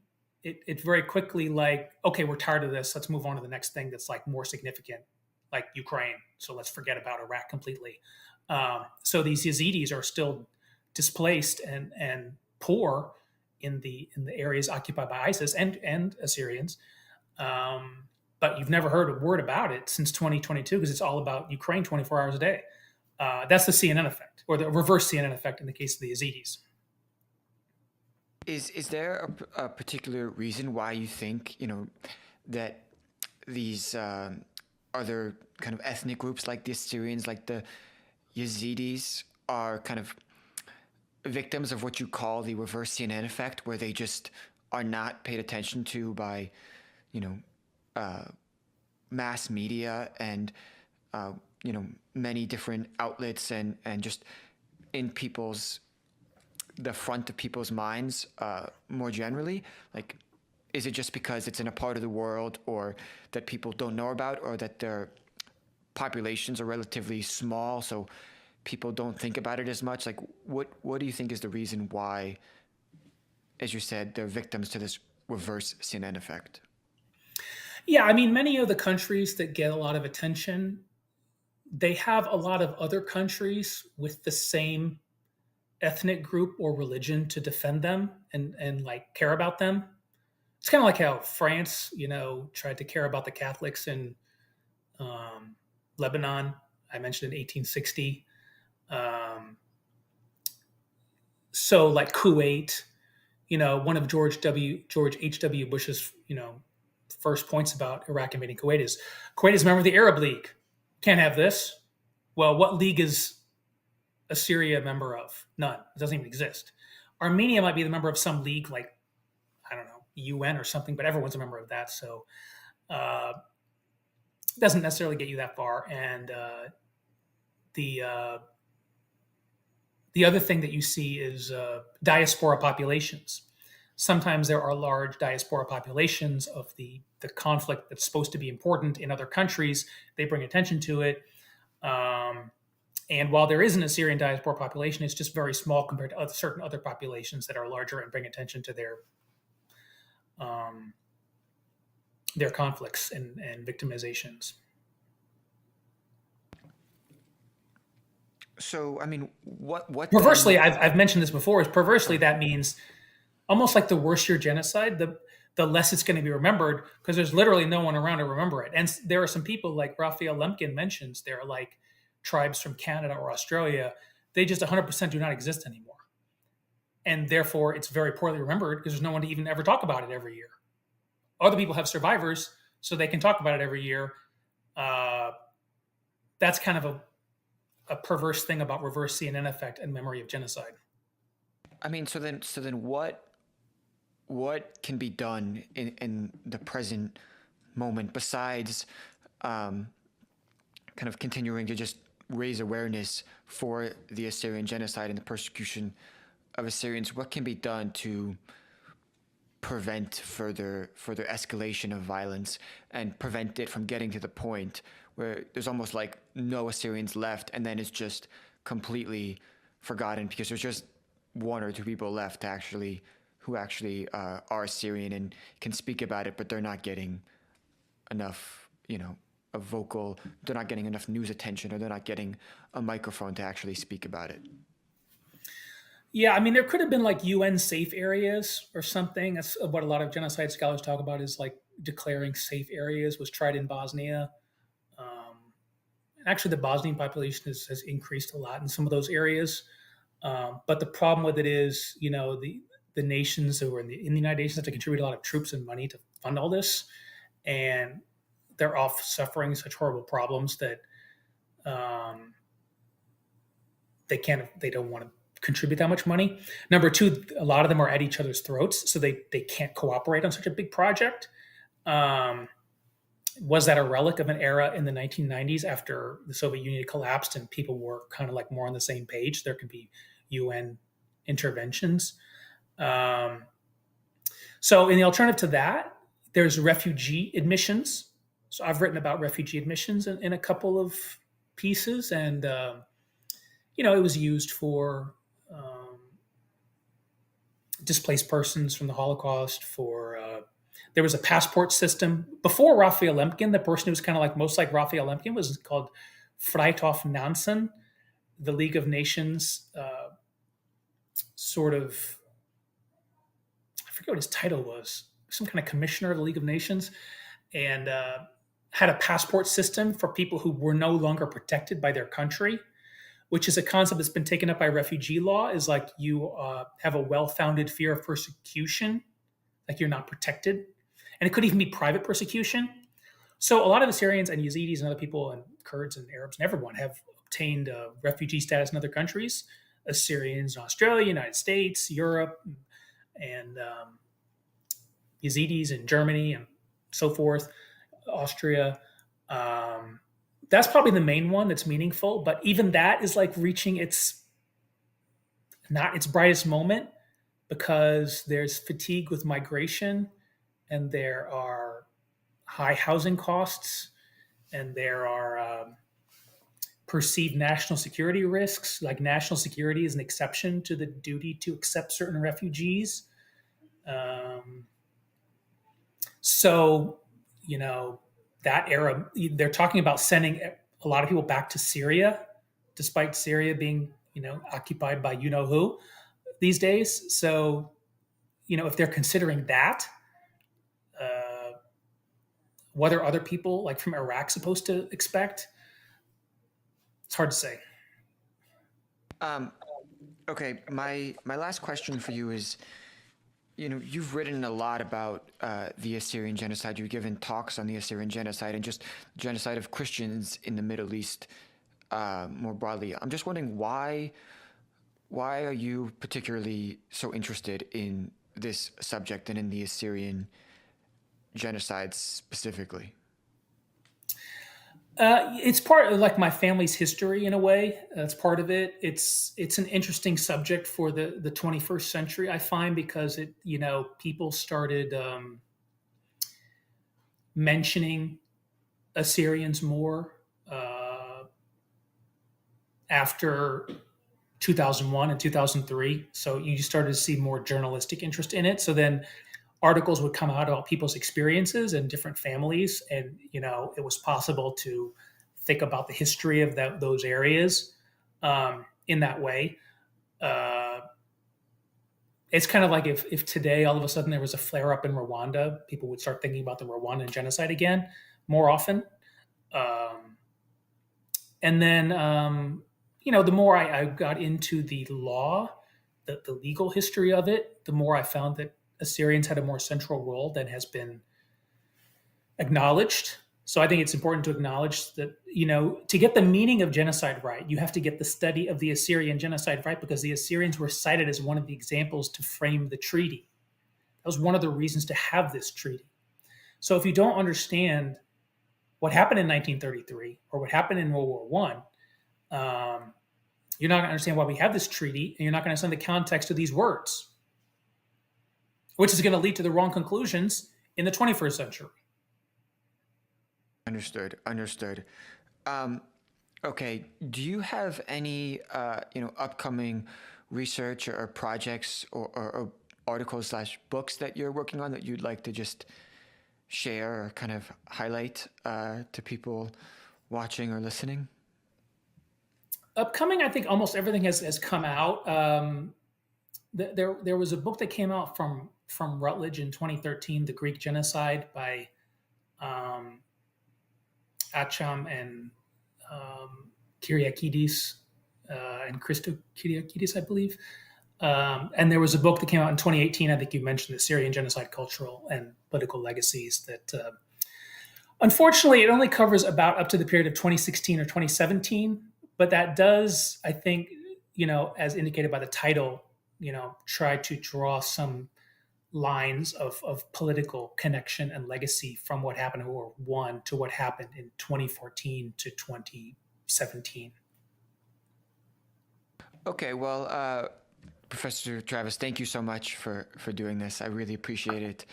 it very quickly like, okay, we're tired of this. Let's move on to the next thing that's like more significant, like Ukraine. So let's forget about Iraq completely. So these Yazidis are still displaced and poor in the areas occupied by ISIS and Assyrians. But you've never heard a word about it since 2022 because it's all about Ukraine 24 hours a day. That's the CNN effect, or the reverse CNN effect in the case of the Yazidis. Is there a particular reason why you think, that these other kind of ethnic groups like the Assyrians, like the Yazidis, are kind of victims of what you call the reverse CNN effect, where they just are not paid attention to by, mass media and, many different outlets and just in the front of people's minds more generally? Like, is it just because it's in a part of the world or that people don't know about, or that their populations are relatively small so people don't think about it as much? Like, what do you think is the reason why, as you said, they're victims to this reverse CNN effect? Yeah, I mean, many of the countries that get a lot of attention, they have a lot of other countries with the same ethnic group or religion to defend them and like care about them. It's kind of like how France, tried to care about the Catholics in Lebanon. I mentioned in 1860. So like Kuwait, one of George H.W. Bush's, first points about Iraq invading Kuwait is a member of the Arab League. Can't have this. Well, what league is Assyria a member of? None. It doesn't even exist. Armenia might be the member of some league like, I don't know, UN or something, but everyone's a member of that. So it doesn't necessarily get you that far. And the other thing that you see is diaspora populations. Sometimes there are large diaspora populations of the conflict that's supposed to be important in other countries. They bring attention to it. And while there is an Assyrian diaspora population, it's just very small compared to certain other populations that are larger and bring attention to their conflicts and victimizations. So, I mean, what perversely, I've mentioned this before, is perversely that means almost like the worse your genocide, the less it's going to be remembered, because there's literally no one around to remember it. And there are some people, like Raphael Lemkin mentions, they're like tribes from Canada or Australia. They just 100% do not exist anymore. And therefore, it's very poorly remembered because there's no one to even ever talk about it every year. Other people have survivors, so they can talk about it every year. That's kind of a perverse thing about reverse CNN effect and memory of genocide. I mean, so then what can be done in the present moment besides kind of continuing to just raise awareness for the Assyrian genocide and the persecution of Assyrians, what can be done to prevent further escalation of violence and prevent it from getting to the point where there's almost like no Assyrians left, and then it's just completely forgotten because there's just one or two people left who actually are Assyrian and can speak about it, but they're not getting enough, they're not getting enough news attention, or they're not getting a microphone to actually speak about it. Yeah, I mean, there could have been like UN safe areas or something. That's what a lot of genocide scholars talk about, is like declaring safe areas. Was tried in Bosnia. Actually, the Bosnian population has increased a lot in some of those areas. But the problem with it is, the nations who are in the United Nations have to contribute a lot of troops and money to fund all this, and they're off suffering such horrible problems that they don't want to contribute that much money. Number two, a lot of them are at each other's throats, so they can't cooperate on such a big project. Was that a relic of an era in the 1990s after the Soviet Union collapsed and people were kind of like more on the same page? There could be UN interventions. So in the alternative to that, there's refugee admissions. So I've written about refugee admissions in a couple of pieces, and it was used for displaced persons from the Holocaust. There was a passport system before Raphael Lemkin. The person who was kind of like most like Raphael Lemkin was called Fridtjof Nansen, the League of Nations sort of, I forget what his title was, some kind of commissioner of the League of Nations, and had a passport system for people who were no longer protected by their country, which is a concept that's been taken up by refugee law. Is like you have a well-founded fear of persecution, like you're not protected. And it could even be private persecution. So a lot of Assyrians and Yazidis and other people and Kurds and Arabs and everyone have obtained refugee status in other countries. Assyrians in Australia, United States, Europe, and Yazidis in Germany and so forth, Austria. That's probably the main one that's meaningful, but even that is like reaching not its brightest moment, because there's fatigue with migration, and there are high housing costs, and there are perceived national security risks. Like national security is an exception to the duty to accept certain refugees. So, that era, they're talking about sending a lot of people back to Syria, despite Syria being, occupied by who these days. So, if they're considering that, what are other people like from Iraq supposed to expect? It's hard to say. Okay, my last question for you is, you've written a lot about the Assyrian Genocide. You've given talks on the Assyrian Genocide and just genocide of Christians in the Middle East more broadly. I'm just wondering why are you particularly so interested in this subject and in the Assyrian Genocide specifically? It's part of like my family's history in a way. That's part of it. It's an interesting subject for the 21st century, I find, because people started mentioning Assyrians more after 2001 and 2003. So you started to see more journalistic interest in it. So then articles would come out about people's experiences and different families, and it was possible to think about the history of those areas in that way. It's kind of like if today all of a sudden there was a flare up in Rwanda, people would start thinking about the Rwandan genocide again more often. And then the more I got into the law, the legal history of it, the more I found that Assyrians had a more central role than has been acknowledged. So I think it's important to acknowledge that, to get the meaning of genocide right, you have to get the study of the Assyrian genocide right, because the Assyrians were cited as one of the examples to frame the treaty. That was one of the reasons to have this treaty. So if you don't understand what happened in 1933 or what happened in World War I, You're not going to understand why we have this treaty, and you're not going to understand the context of these words, which is going to lead to the wrong conclusions in the 21st century. Understood. Okay. Do you have any, upcoming research or projects or articles / books that you're working on that you'd like to just share or kind of highlight to people watching or listening? Upcoming, I think almost everything has come out. There was a book that came out from Routledge in 2013, The Greek Genocide by Acham and Kyriakides and Christo Kyriakides, I believe. And there was a book that came out in 2018. I think you mentioned the Assyrian Genocide, Cultural and Political Legacies. That unfortunately, it only covers about up to the period of 2016 or 2017. But that does, I think, as indicated by the title, try to draw some lines of political connection and legacy from what happened in World War I to what happened in 2014 to 2017. Okay, well, Professor Travis, thank you so much for doing this. I really appreciate it.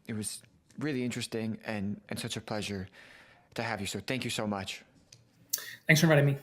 It was really interesting and such a pleasure to have you. So thank you so much. Thanks for inviting me.